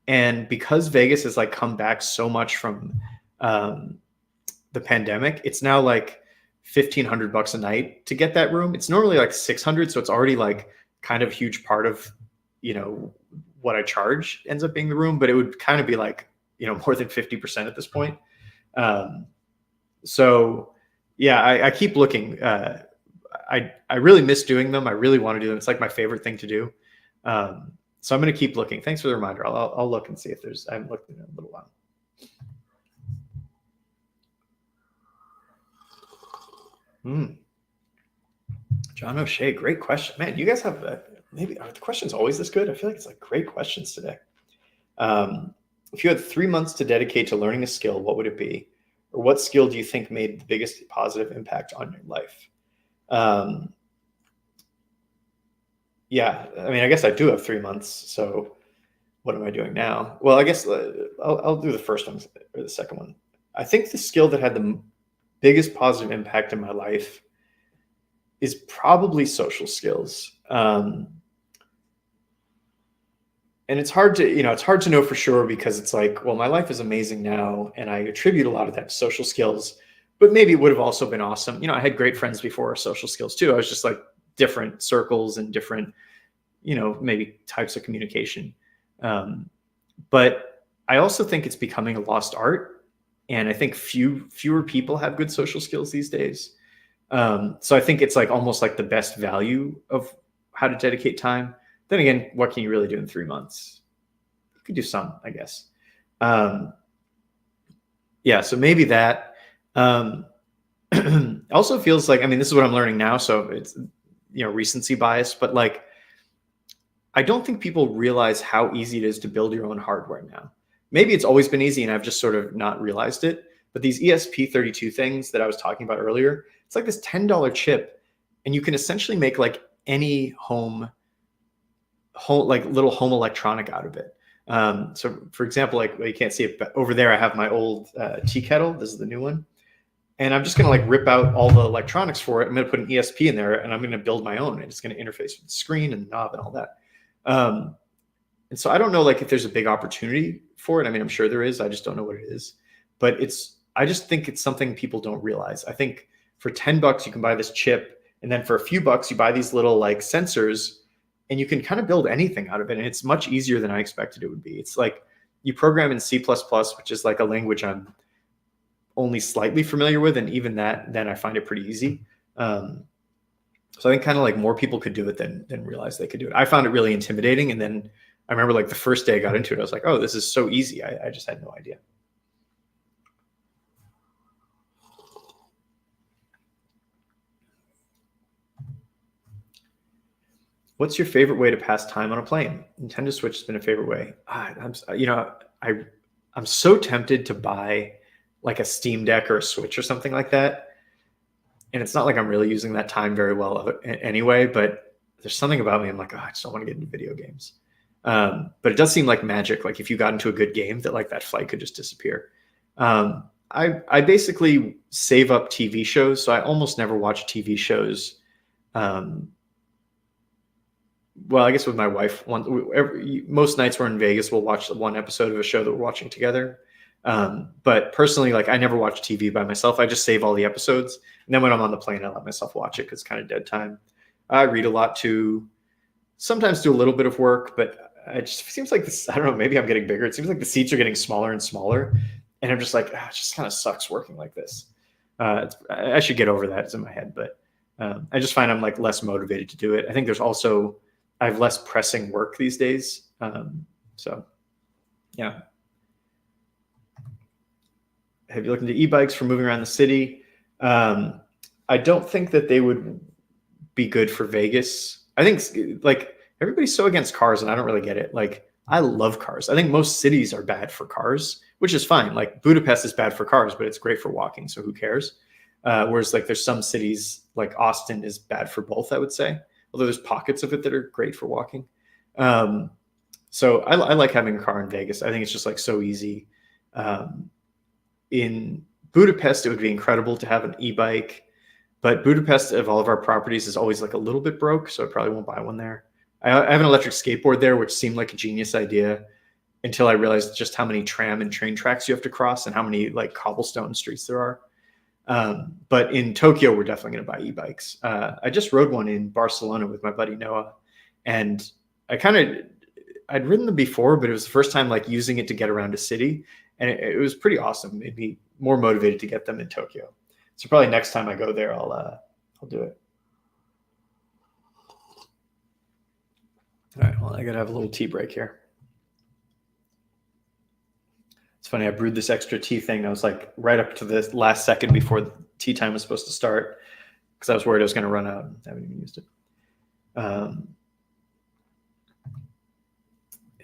And because Vegas has like come back so much from the pandemic, it's now like $1,500 a night to get that room. It's normally like 600. So it's already like kind of a huge part of, you know, what I charge ends up being the room, but it would kind of be like, you know, more than 50% at this point. So yeah, I keep looking. I really miss doing them. I really want to do them. It's like my favorite thing to do. So I'm going to keep looking. Thanks for the reminder. I'll look and see if I haven't looked in a little while. John O'Shea, great question. Man, you guys have maybe are the questions always this good? I feel like it's like great questions today. If you had 3 months to dedicate to learning a skill, what would it be? Or what skill do you think made the biggest positive impact on your life? Yeah, I mean, I guess I do have 3 months. So what am I doing now? Well, I guess I'll do the first one or the second one. I think the skill that had the biggest positive impact in my life is probably social skills. And it's hard to, it's hard to know for sure because it's like, well, my life is amazing now, and I attribute a lot of that to social skills, but maybe it would have also been awesome. I had great friends before social skills too. I was just like different circles and different, maybe types of communication. But I also think it's becoming a lost art. And I think fewer people have good social skills these days. So I think it's like almost like the best value of how to dedicate time. Then again, what can you really do in 3 months? You could do some, I guess. Yeah, so maybe that. Also feels like, this is what I'm learning now, so it's, recency bias, but like, I don't think people realize how easy it is to build your own hardware now. Maybe it's always been easy and I've just sort of not realized it, but these ESP32 things that I was talking about earlier, it's like this $10 chip, and you can essentially make like any home like little home electronic out of it. So for example, like, well, you can't see it, but over there I have my old tea kettle. This is the new one. And I'm just going to like rip out all the electronics for it. I'm going to put an ESP in there, and I'm going to build my own. And it's going to interface with the screen and the knob and all that. And so I don't know like if there's a big opportunity for it. I'm sure there is. I just don't know what it is. But I just think it's something people don't realize. I think for $10 you can buy this chip, and then for a few bucks you buy these little like sensors, and you can kind of build anything out of it. And it's much easier than I expected it would be. It's like you program in C++, which is like a language I'm only slightly familiar with. And even that, then I find it pretty easy. So I think kind of like more people could do it than realize they could do it. I found it really intimidating. And then I remember like the first day I got into it, I was like, oh, this is so easy. I just had no idea. What's your favorite way to pass time on a plane? Nintendo Switch has been a favorite way. I'm so tempted to buy like a Steam Deck or a Switch or something like that. And it's not like I'm really using that time very well anyway, but there's something about me. I'm like, oh, I just don't want to get into video games. But it does seem like magic. Like if you got into a good game that like that flight could just disappear. I basically save up TV shows. So I almost never watch TV shows. Well, I guess with my wife, most nights we're in Vegas, we'll watch one episode of a show that we're watching together. But personally, like I never watch TV by myself. I just save all the episodes. And then when I'm on the plane, I let myself watch it because it's kind of dead time. I read a lot too, sometimes do a little bit of work, but it just seems like this, I don't know, maybe I'm getting bigger. It seems like the seats are getting smaller and smaller. And I'm just like, it just kind of sucks working like this. I should get over that. It's in my head, but I just find I'm like less motivated to do it. I think I have less pressing work these days. So yeah. Have you looked into e-bikes for moving around the city? I don't think that they would be good for Vegas. I think like everybody's so against cars, and I don't really get it. Like I love cars. I think most cities are bad for cars, which is fine. Like Budapest is bad for cars, but it's great for walking. So who cares? Whereas like there's some cities like Austin is bad for both, I would say. Although there's pockets of it that are great for walking. So I like having a car in Vegas. I think it's just like so easy. In Budapest, it would be incredible to have an e-bike, but Budapest of all of our properties is always like a little bit broke. So I probably won't buy one there. I have an electric skateboard there, which seemed like a genius idea until I realized just how many tram and train tracks you have to cross and how many like cobblestone streets there are. But in Tokyo, we're definitely going to buy e-bikes. I just rode one in Barcelona with my buddy Noah, and I'd ridden them before, but it was the first time like using it to get around a city, and it was pretty awesome. Made me more motivated to get them in Tokyo. So probably next time I go there, I'll do it. All right, well, I gotta have a little tea break here. It's funny, I brewed this extra tea thing. I was like right up to the last second before the tea time was supposed to start because I was worried I was going to run out and haven't even used it.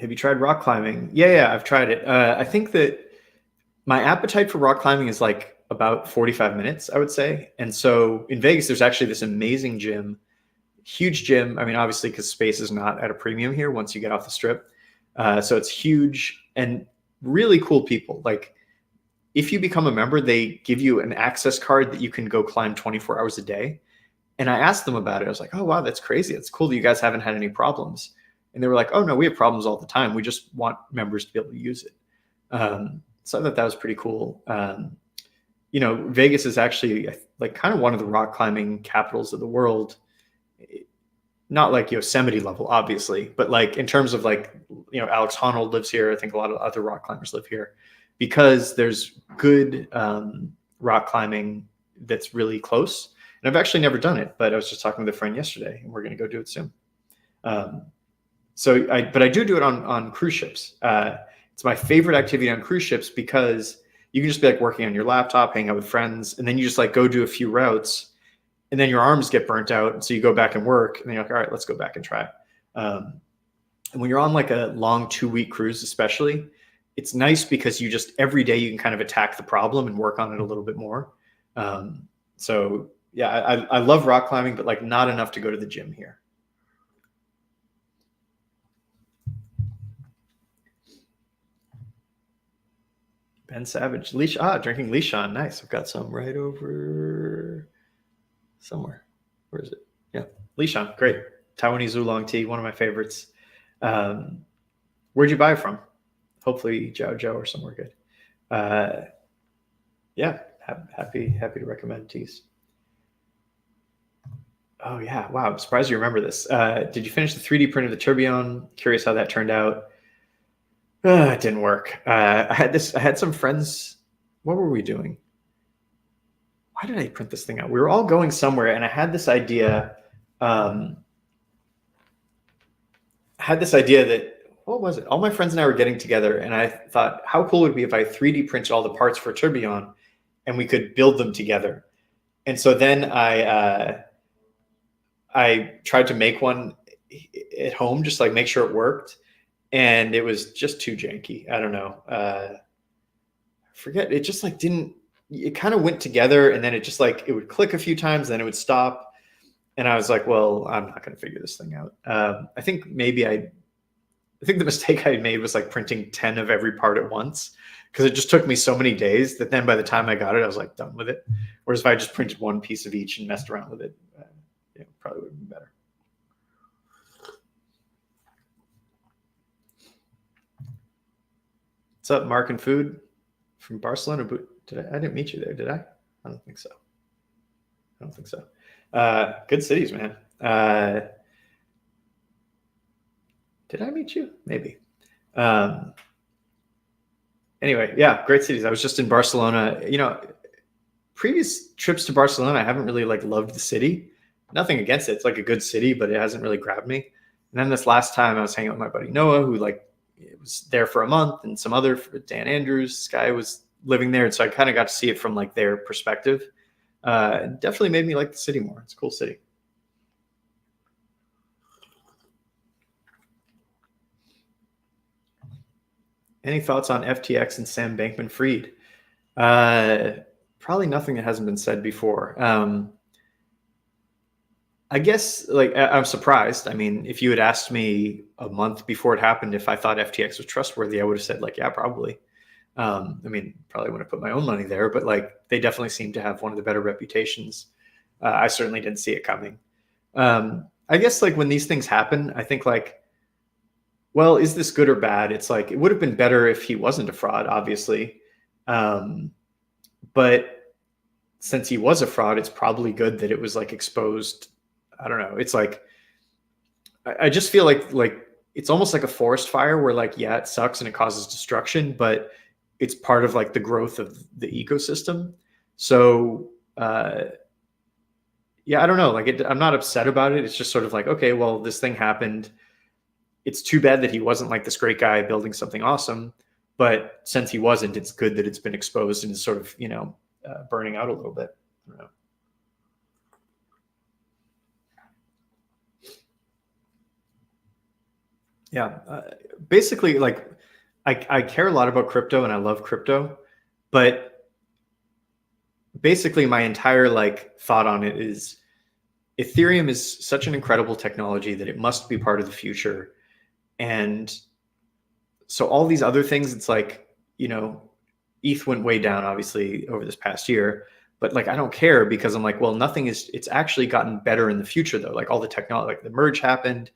Have you tried rock climbing? Yeah, I've tried it. I think that my appetite for rock climbing is like about 45 minutes, I would say. And so in Vegas, there's actually this amazing gym, huge gym. I mean, obviously, because space is not at a premium here once you get off the strip. So it's huge and really cool people. Like if you become a member, they give you an access card that you can go climb 24 hours a day. And I asked them about it. I was like, oh, wow, that's crazy. It's cool that you guys haven't had any problems. And they were like, oh no, we have problems all the time. We just want members to be able to use it. So I thought that was pretty cool. Vegas is actually like kind of one of the rock climbing capitals of the world. Not like Yosemite level, obviously, but like in terms of like, Alex Honnold lives here. I think a lot of other rock climbers live here because there's good rock climbing that's really close. And I've actually never done it, but I was just talking with a friend yesterday, and we're going to go do it soon. But I do it on cruise ships. It's my favorite activity on cruise ships because you can just be like working on your laptop, hang out with friends, and then you just like go do a few routes, and then your arms get burnt out. And so you go back and work, and then you're like, all right, let's go back and try. And when you're on like a long 2-week cruise, especially, it's nice because you just every day you can kind of attack the problem and work on it a little bit more. So yeah, I love rock climbing, but like not enough to go to the gym here. Ben Savage, drinking Leishon. Nice. I've got some right over somewhere. Where is it? Yeah, Leishon. Great. Taiwanese oolong tea, one of my favorites. Where'd you buy it from? Hopefully Jiao Jiao or somewhere good. Yeah, happy to recommend teas. Oh yeah, wow! I'm surprised you remember this. Did you finish the 3D print of the tourbillon? Curious how that turned out. It didn't work. I had some friends. What were we doing? Why did I print this thing out? We were all going somewhere, and I had this idea. That, what was it? All my friends and I were getting together, and I thought, how cool would it be if I 3D printed all the parts for tourbillon, and we could build them together. And so then I tried to make one at home, just like make sure it worked. And it was just too janky. I don't know. I forget. It just like didn't, it kind of went together, and then it just like, it would click a few times, then it would stop. And I was like, well, I'm not going to figure this thing out. I think the mistake I made was like printing 10 of every part at once, because it just took me so many days that then by the time I got it, I was like done with it. Whereas if I just printed one piece of each and messed around with it, probably would have been better. What's up, Mark and Food from Barcelona? I didn't meet you there, did I? I don't think so. Good cities, man. Did I meet you? Maybe. Anyway, yeah, great cities. I was just in Barcelona. Previous trips to Barcelona, I haven't really like loved the city. Nothing against it. It's like a good city, but it hasn't really grabbed me. And then this last time I was hanging out with my buddy Noah, who like was there for a month, and some other Dan Andrews, this guy was living there. And so I kind of got to see it from like their perspective. It definitely made me like the city more. It's a cool city. Any thoughts on FTX and Sam Bankman-Fried? Probably nothing that hasn't been said before. I guess like I'm surprised. I mean, if you had asked me a month before it happened if I thought FTX was trustworthy, I would have said like, yeah, probably. I mean, probably wouldn't have put my own money there, but like they definitely seem to have one of the better reputations. I certainly didn't see it coming. I guess like when these things happen, I think like, well, is this good or bad? It's like, it would have been better if he wasn't a fraud, obviously. But since he was a fraud, it's probably good that it was like exposed. I don't know. It's like, I just feel like it's almost like a forest fire where like, yeah, it sucks and it causes destruction, but it's part of like the growth of the ecosystem. So, yeah, I don't know. Like I'm not upset about it. It's just sort of like, okay, well, this thing happened. It's too bad that he wasn't like this great guy building something awesome, but since he wasn't, it's good that it's been exposed and is sort of, burning out a little bit. I don't know. Yeah, basically, like I care a lot about crypto and I love crypto, but basically my entire like thought on it is Ethereum is such an incredible technology that it must be part of the future. And so all these other things, it's like, ETH went way down obviously over this past year, but like I don't care because I'm like, well, it's actually gotten better in the future though. Like all the technology, like the merge happened.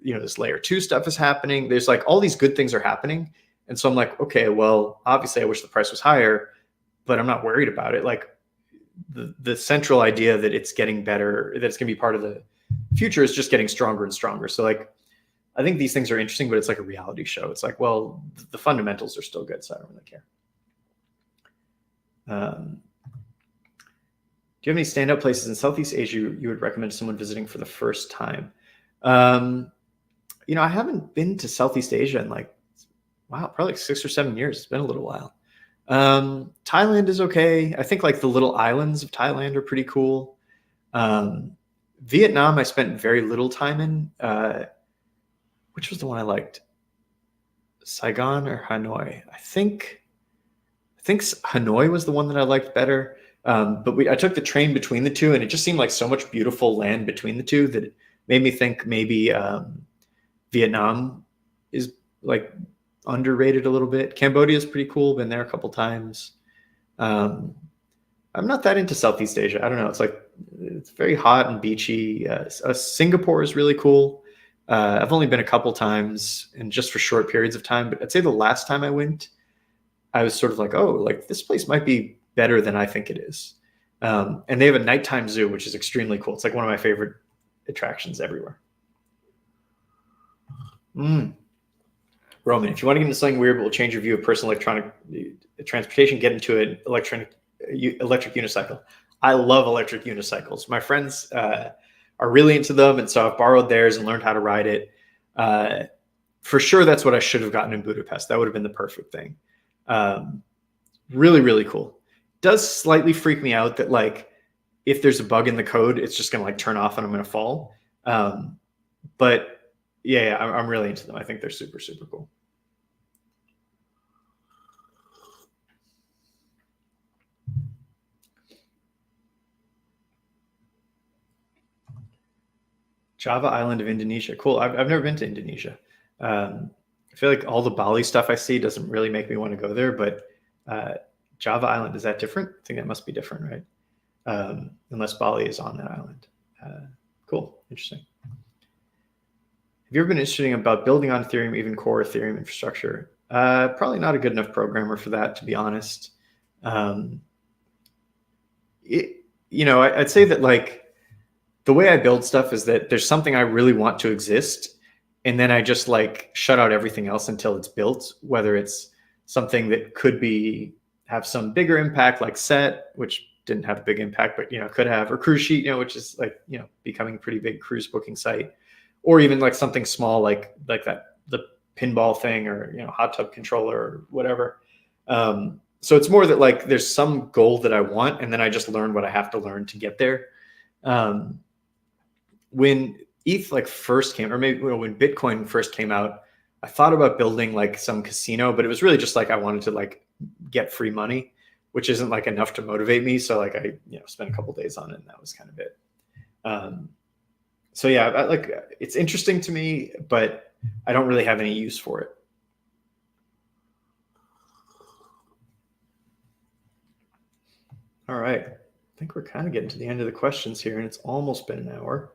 this layer 2 stuff is happening. There's like all these good things are happening. And so I'm like, okay, well, obviously I wish the price was higher, but I'm not worried about it. Like the central idea that it's getting better, that it's going to be part of the future is just getting stronger and stronger. So like, I think these things are interesting, but it's like a reality show. It's like, well, the fundamentals are still good, so I don't really care. Do you have any standout places in Southeast Asia you would recommend to someone visiting for the first time? I haven't been to Southeast Asia in like, wow, probably like 6 or 7 years. It's been a little while. Thailand is okay. I think like the little islands of Thailand are pretty cool. Vietnam, I spent very little time in. Which was the one I liked? Saigon or Hanoi? I think Hanoi was the one that I liked better. But I took the train between the two, and it just seemed like so much beautiful land between the two that it made me think maybe Vietnam is like underrated a little bit. Cambodia is pretty cool. Been there a couple times. I'm not that into Southeast Asia. I don't know. It's very hot and beachy. Singapore is really cool. I've only been a couple times and just for short periods of time, but I'd say the last time I went, I was sort of like, oh, like this place might be better than I think it is. And they have a nighttime zoo, which is extremely cool. It's like one of my favorite attractions everywhere. Roman, if you want to get into something weird, but will change your view of personal electronic transportation, get into an electric unicycle. I love electric unicycles. My friends are really into them, and so I've borrowed theirs and learned how to ride it. For sure, that's what I should have gotten in Budapest. That would have been the perfect thing. Really, really cool. Does slightly freak me out that like if there's a bug in the code, it's just gonna like turn off and I'm gonna fall. But yeah, I'm really into them. I think they're super, super cool. Java Island of Indonesia. Cool. I've never been to Indonesia. I feel like all the Bali stuff I see doesn't really make me want to go there, but Java Island, is that different? I think that must be different, right? Unless Bali is on that island. Cool. Interesting. Have you ever been interested about building on Ethereum, even core Ethereum infrastructure? Probably not a good enough programmer for that, to be honest. I'd say that like the way I build stuff is that there's something I really want to exist, and then I just like shut out everything else until it's built, whether it's something that could have some bigger impact like Set, which didn't have a big impact, but could have, or Cruise Sheet, which is like becoming a pretty big cruise booking site, or even like something small like that, the pinball thing, or hot tub controller or whatever. So it's more that like there's some goal that I want, and then I just learn what I have to learn to get there. When ETH like first came, or maybe when Bitcoin first came out, I thought about building like some casino, but it was really just like I wanted to like get free money, which isn't like enough to motivate me. So like I spent a couple days on it, and that was kind of it. So yeah, it's interesting to me, but I don't really have any use for it. All right, I think we're kind of getting to the end of the questions here, and it's almost been an hour.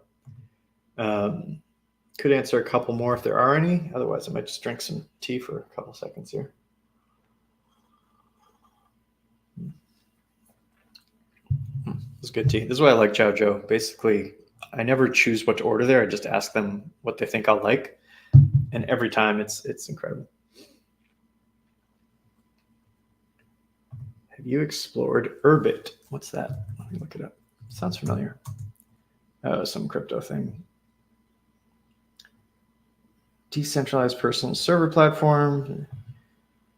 Could answer a couple more if there are any. Otherwise, I might just drink some tea for a couple seconds here. It's good tea. This is why I like Chow Joe. Basically, I never choose what to order there. I just ask them what they think I'll like, and every time it's incredible. Have you explored Urbit? What's that? Let me look it up. Sounds familiar. Oh, some crypto thing. Decentralized personal server platform.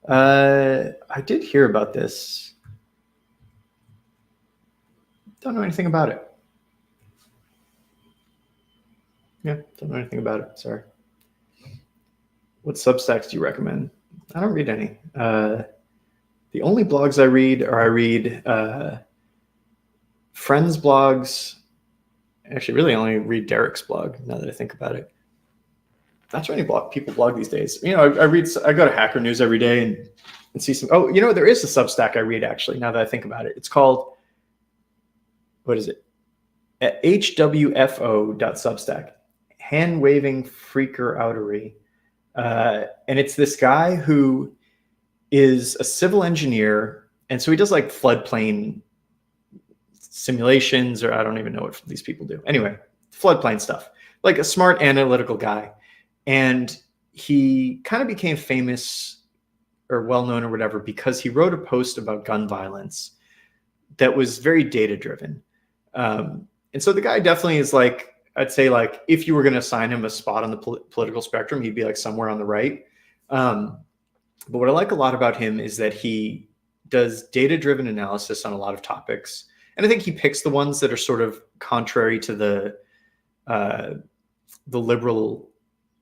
I did hear about this. Don't know anything about it. Yeah, don't know anything about it. Sorry. What Substacks do you recommend? I don't read any. The only blogs I read friends' blogs. Actually, really only read Derek's blog, now that I think about it. Not too many people blog these days. I go to Hacker News every day and see some. Oh, there is a Substack I read, actually, now that I think about it. It's called, what is it? At hwfo.substack. hand-waving freaker outery. And it's this guy who is a civil engineer. And so he does like floodplain simulations, or I don't even know what these people do. Anyway, floodplain stuff, like a smart analytical guy. And he kind of became famous or well-known or whatever because he wrote a post about gun violence that was very data-driven. And so the guy definitely is like, I'd say like, if you were going to assign him a spot on the political spectrum, he'd be like somewhere on the right. But what I like a lot about him is that he does data-driven analysis on a lot of topics. And I think he picks the ones that are sort of contrary to the liberal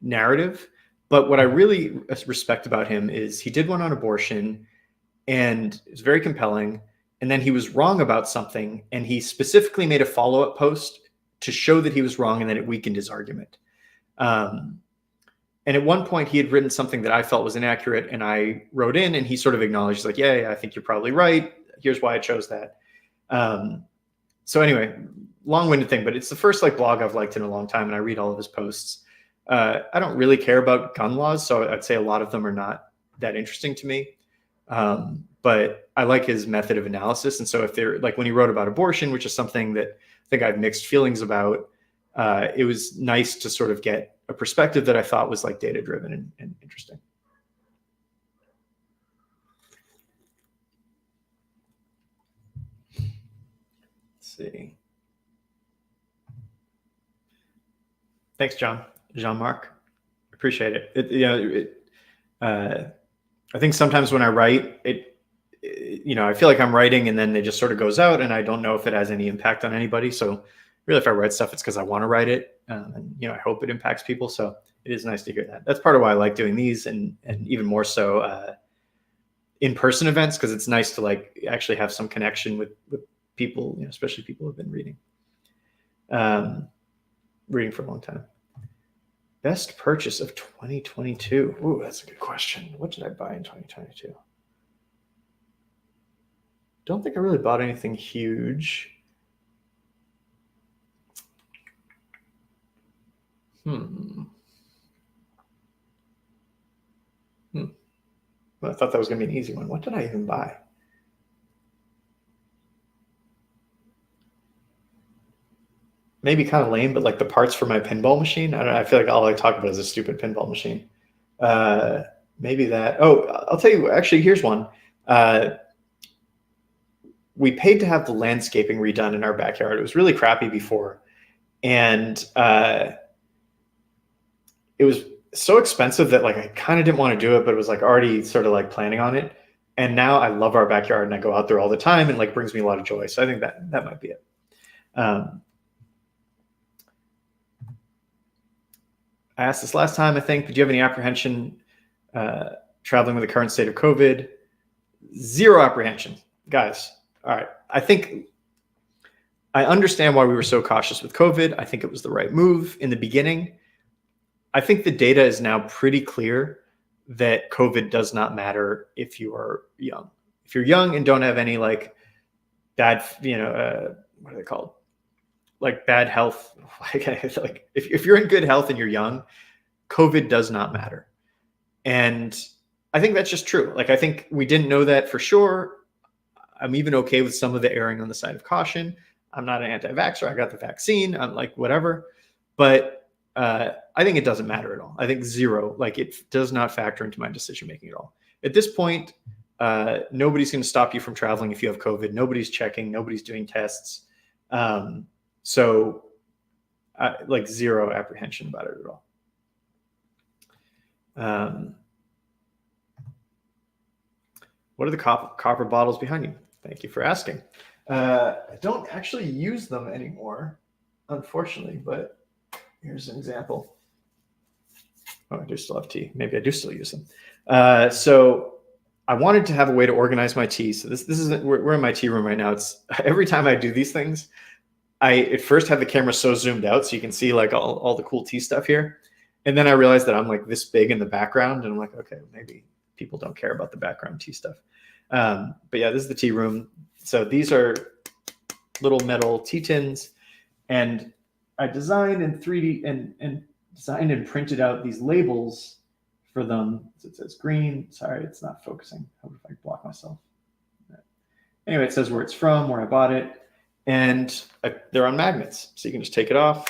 narrative. But what I really respect about him is he did one on abortion, and it's very compelling. And then he was wrong about something, and he specifically made a follow-up post to show that he was wrong, and then it weakened his argument. And at one point, he had written something that I felt was inaccurate, and I wrote in, and he sort of acknowledged, like, yeah, I think you're probably right. Here's why I chose that. So anyway, long-winded thing, but it's the first like blog I've liked in a long time, and I read all of his posts. I don't really care about gun laws, so I'd say a lot of them are not that interesting to me. But I like his method of analysis. And so if they're like when he wrote about abortion, which is something that I think I have mixed feelings about, it was nice to sort of get a perspective that I thought was like data-driven and interesting. Let's see. Thanks, Jean-Marc. Appreciate it. I think sometimes when I write, I feel like I'm writing and then it just sort of goes out and I don't know if it has any impact on anybody. So really, if I write stuff, it's because I want to write it. And I hope it impacts people. So it is nice to hear that. That's part of why I like doing these, and even more so in-person events, because it's nice to like actually have some connection with people, especially people who have been reading for a long time. Best purchase of 2022. Ooh, that's a good question. What did I buy in 2022? Don't think I really bought anything huge. Well, I thought that was going to be an easy one. What did I even buy? Maybe kind of lame, but like the parts for my pinball machine. I don't know. I feel like all I talk about is a stupid pinball machine. Maybe that. Oh, I'll tell you. Actually, here's one. We paid to have the landscaping redone in our backyard. It was really crappy before, and it was so expensive that like I kind of didn't want to do it, but it was like already sort of like planning on it. And now I love our backyard and I go out there all the time, and like brings me a lot of joy. So I think that might be it. I asked this last time, I think. Did you have any apprehension traveling with the current state of COVID? Zero apprehension, guys. All right. I think I understand why we were so cautious with COVID. I think it was the right move in the beginning. I think the data is now pretty clear that COVID does not matter if you are young. If you're young and don't have any like bad, what are they called? Like bad health. Like if you're in good health and you're young, COVID does not matter. And I think that's just true. Like, I think we didn't know that for sure. I'm even okay with some of the erring on the side of caution. I'm not an anti-vaxxer. I got the vaccine. I'm like, whatever. But I think it doesn't matter at all. I think zero, like it does not factor into my decision-making at all. At this point, nobody's going to stop you from traveling if you have COVID. Nobody's checking. Nobody's doing tests. So like zero apprehension about it at all. What are the copper bottles behind you? Thank you for asking. I don't actually use them anymore, unfortunately, but here's an example. Oh, I do still have tea. Maybe I do still use them. So I wanted to have a way to organize my tea. So this is we're in my tea room right now. It's every time I do these things, I at first have the camera so zoomed out so you can see like all the cool tea stuff here. And then I realized that I'm like this big in the background, and I'm like, okay, maybe people don't care about the background tea stuff. But yeah, this is the tea room. So these are little metal tea tins, and I designed in 3D and designed and printed out these labels for them. So it says green. Sorry, it's not focusing. How if I block myself? Anyway, it says where it's from, where I bought it, and they're on magnets. So you can just take it off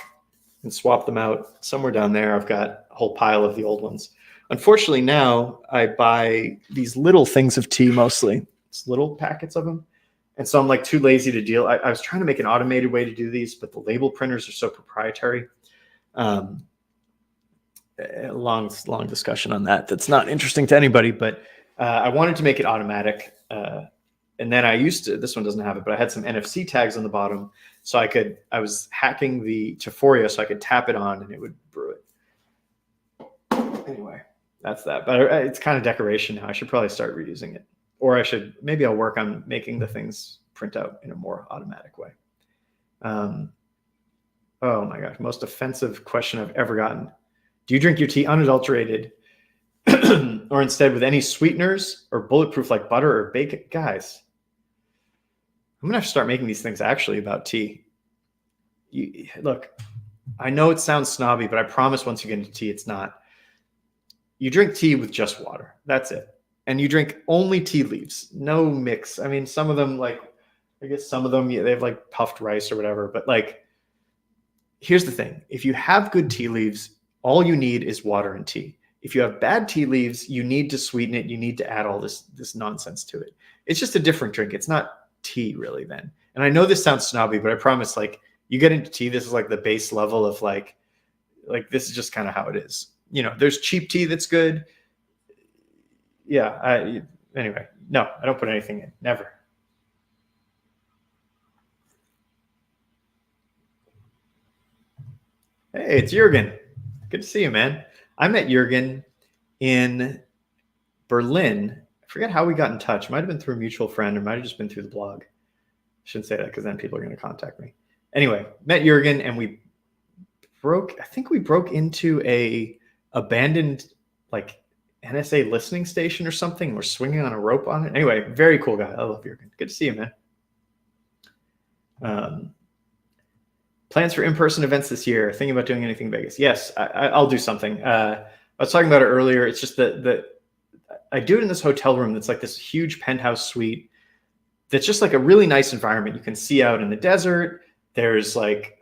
and swap them out. Somewhere down there, I've got a whole pile of the old ones. Unfortunately, now I buy these little things of tea mostly. It's little packets of them. And so I'm like too lazy to deal. I was trying to make an automated way to do these, but the label printers are so proprietary. A long discussion on that. That's not interesting to anybody, but I wanted to make it automatic. And then this one doesn't have it, but I had some NFC tags on the bottom. So I was hacking the Teforia so I could tap it on and it would brew it. Anyway, that's that. But it's kind of decoration now. I should probably start reusing it. Or maybe I'll work on making the things print out in a more automatic way. Oh my gosh, most offensive question I've ever gotten. Do you drink your tea unadulterated or instead with any sweeteners or bulletproof like butter or bacon? Guys, I'm gonna have to start making these things actually about tea. Look, I know it sounds snobby, but I promise once you get into tea, it's not. You drink tea with just water. That's it. And you drink only tea leaves, no mix. I mean, some of them, like, I guess some of them, they have like puffed rice or whatever. But like, here's the thing. If you have good tea leaves, all you need is water and tea. If you have bad tea leaves, you need to sweeten it. You need to add all this nonsense to it. It's just a different drink. It's not tea really then. And I know this sounds snobby, but I promise, like, you get into tea, this is like the base level of like this is just kind of how it is. You know, there's cheap tea that's good. Yeah. Anyway, no, I don't put anything in. Never. Hey, it's Jürgen. Good to see you, man. I met Jürgen in Berlin. I forget how we got in touch. Might have been through a mutual friend or might have just been through the blog. Shouldn't say that because then people are going to contact me. Anyway, met Jürgen and I think we broke into a abandoned like NSA listening station or something. We're swinging on a rope on it. Anyway, very cool guy. I love Jürgen. Good to see you, man. Plans for in-person events this year. Thinking about doing anything in Vegas? Yes, I'll do something. I was talking about it earlier. It's just that I do it in this hotel room that's like this huge penthouse suite that's just like a really nice environment. You can see out in the desert. There's like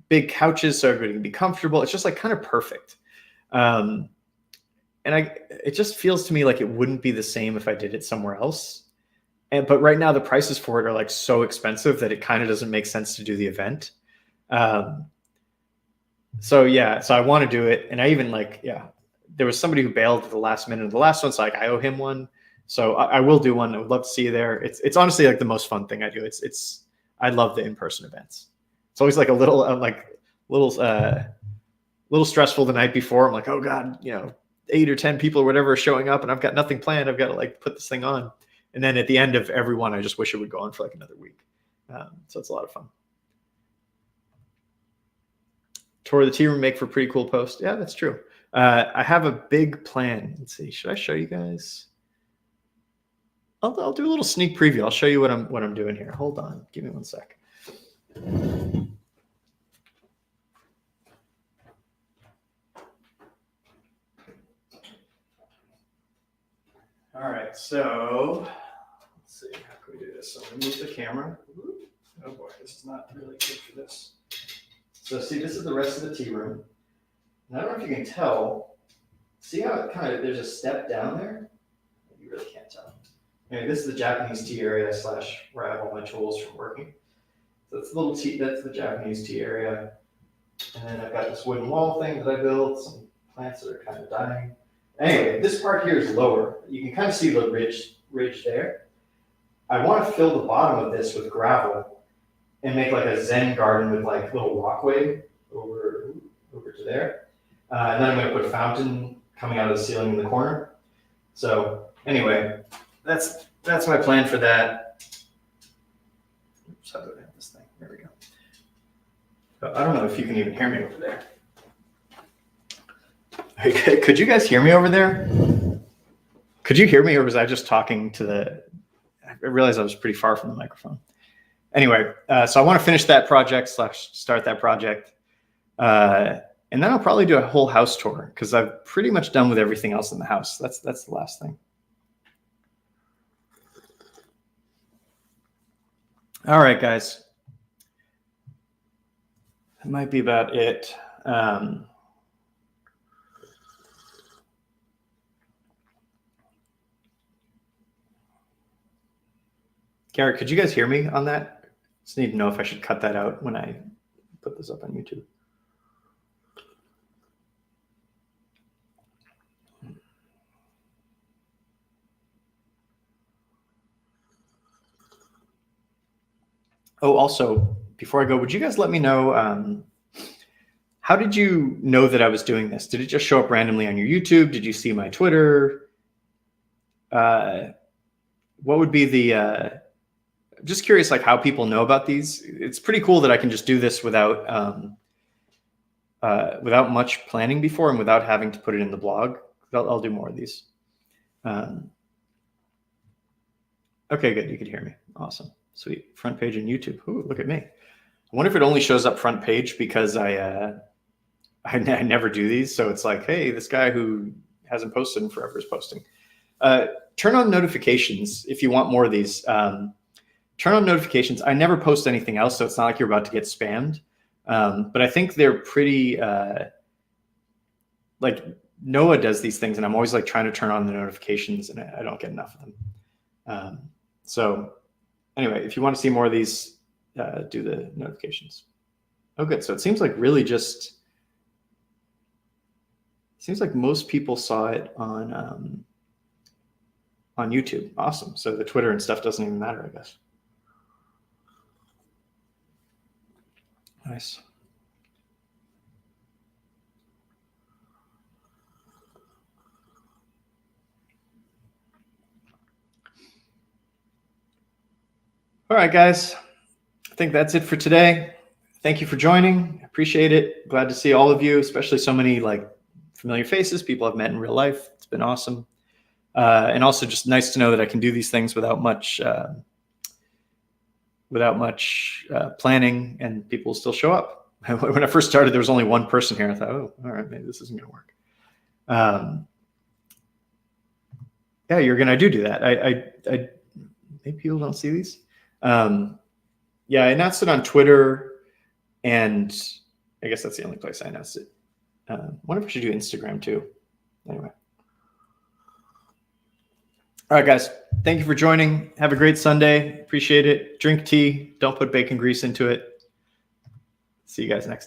big couches so everybody can be comfortable. It's just like kind of perfect. And it just feels to me like it wouldn't be the same if I did it somewhere else. But right now the prices for it are like so expensive that it kind of doesn't make sense to do the event. So I want to do it. And I even there was somebody who bailed at the last minute of the last one. So like I owe him one. So I will do one. I would love to see you there. It's honestly like the most fun thing I do. I love the in-person events. It's always like a little little stressful the night before. I'm like, oh God, 8 or 10 people or whatever are showing up and I've got nothing planned. I've got to like put this thing on. And then at the end of every one, I just wish it would go on for like another week. So it's a lot of fun. Tour of the tea room, make for a pretty cool post. Yeah, that's true. I have a big plan. Let's see. Should I show you guys? I'll do a little sneak preview. I'll show you what I'm doing here. Hold on. Give me 1 sec. All right, so let's see. How can we do this? So I'm going to move the camera. Oh boy, this is not really good for this. So see, this is the rest of the tea room. And I don't know if you can tell. See how it there's a step down there? You really can't tell. Anyway, this is the Japanese tea area / where I have all my tools from working. So that's the Japanese tea area. And then I've got this wooden wall thing that I built, some plants that are kind of dying. Anyway, this part here is lower. You can kind of see the ridge there. I want to fill the bottom of this with gravel and make like a Zen garden with like little walkway over to there. And then I'm going to put a fountain coming out of the ceiling in the corner. So anyway, that's my plan for that. Oops, how do I have this thing? There we go. So I don't know if you can even hear me over there. Could you guys hear me over there? Could you hear me, or was I just talking to I realized I was pretty far from the microphone. Anyway, so I want to finish that project / start that project. And then I'll probably do a whole house tour because I've pretty much done with everything else in the house. That's the last thing. All right, guys. That might be about it. Garrett, could you guys hear me on that? Just need to know if I should cut that out when I put this up on YouTube. Oh, also, before I go, would you guys let me know, how did you know that I was doing this? Did it just show up randomly on your YouTube? Did you see my Twitter? What would be the, just curious, like how people know about these. It's pretty cool that I can just do this without much planning before and without having to put it in the blog. I'll do more of these. Okay, good. You could hear me. Awesome. Sweet. Front page on YouTube. Ooh, look at me. I wonder if it only shows up front page because I never do these. So it's like, hey, this guy who hasn't posted in forever is posting. Turn on notifications if you want more of these. Turn on notifications. I never post anything else, so it's not like you're about to get spammed. But I think they're pretty, like Noah does these things, and I'm always like trying to turn on the notifications, and I don't get enough of them. So anyway, if you want to see more of these, do the notifications. Oh, good. So it seems like really just, seems like most people saw it on YouTube. Awesome. So the Twitter and stuff doesn't even matter, I guess. Nice. All right, guys. I think that's it for today. Thank you for joining. Appreciate it. Glad to see all of you, especially so many like familiar faces, people I've met in real life. It's been awesome. And also just nice to know that I can do these things without much planning, and people still show up. When I first started, there was only one person here. I thought, oh, all right, maybe this isn't going to work. Yeah, I do that. I maybe people don't see these. Yeah, I announced it on Twitter, and I guess that's the only place I announced it. Wonder if I should do Instagram too. Anyway. All right, guys. Thank you for joining. Have a great Sunday. Appreciate it. Drink tea. Don't put bacon grease into it. See you guys next time.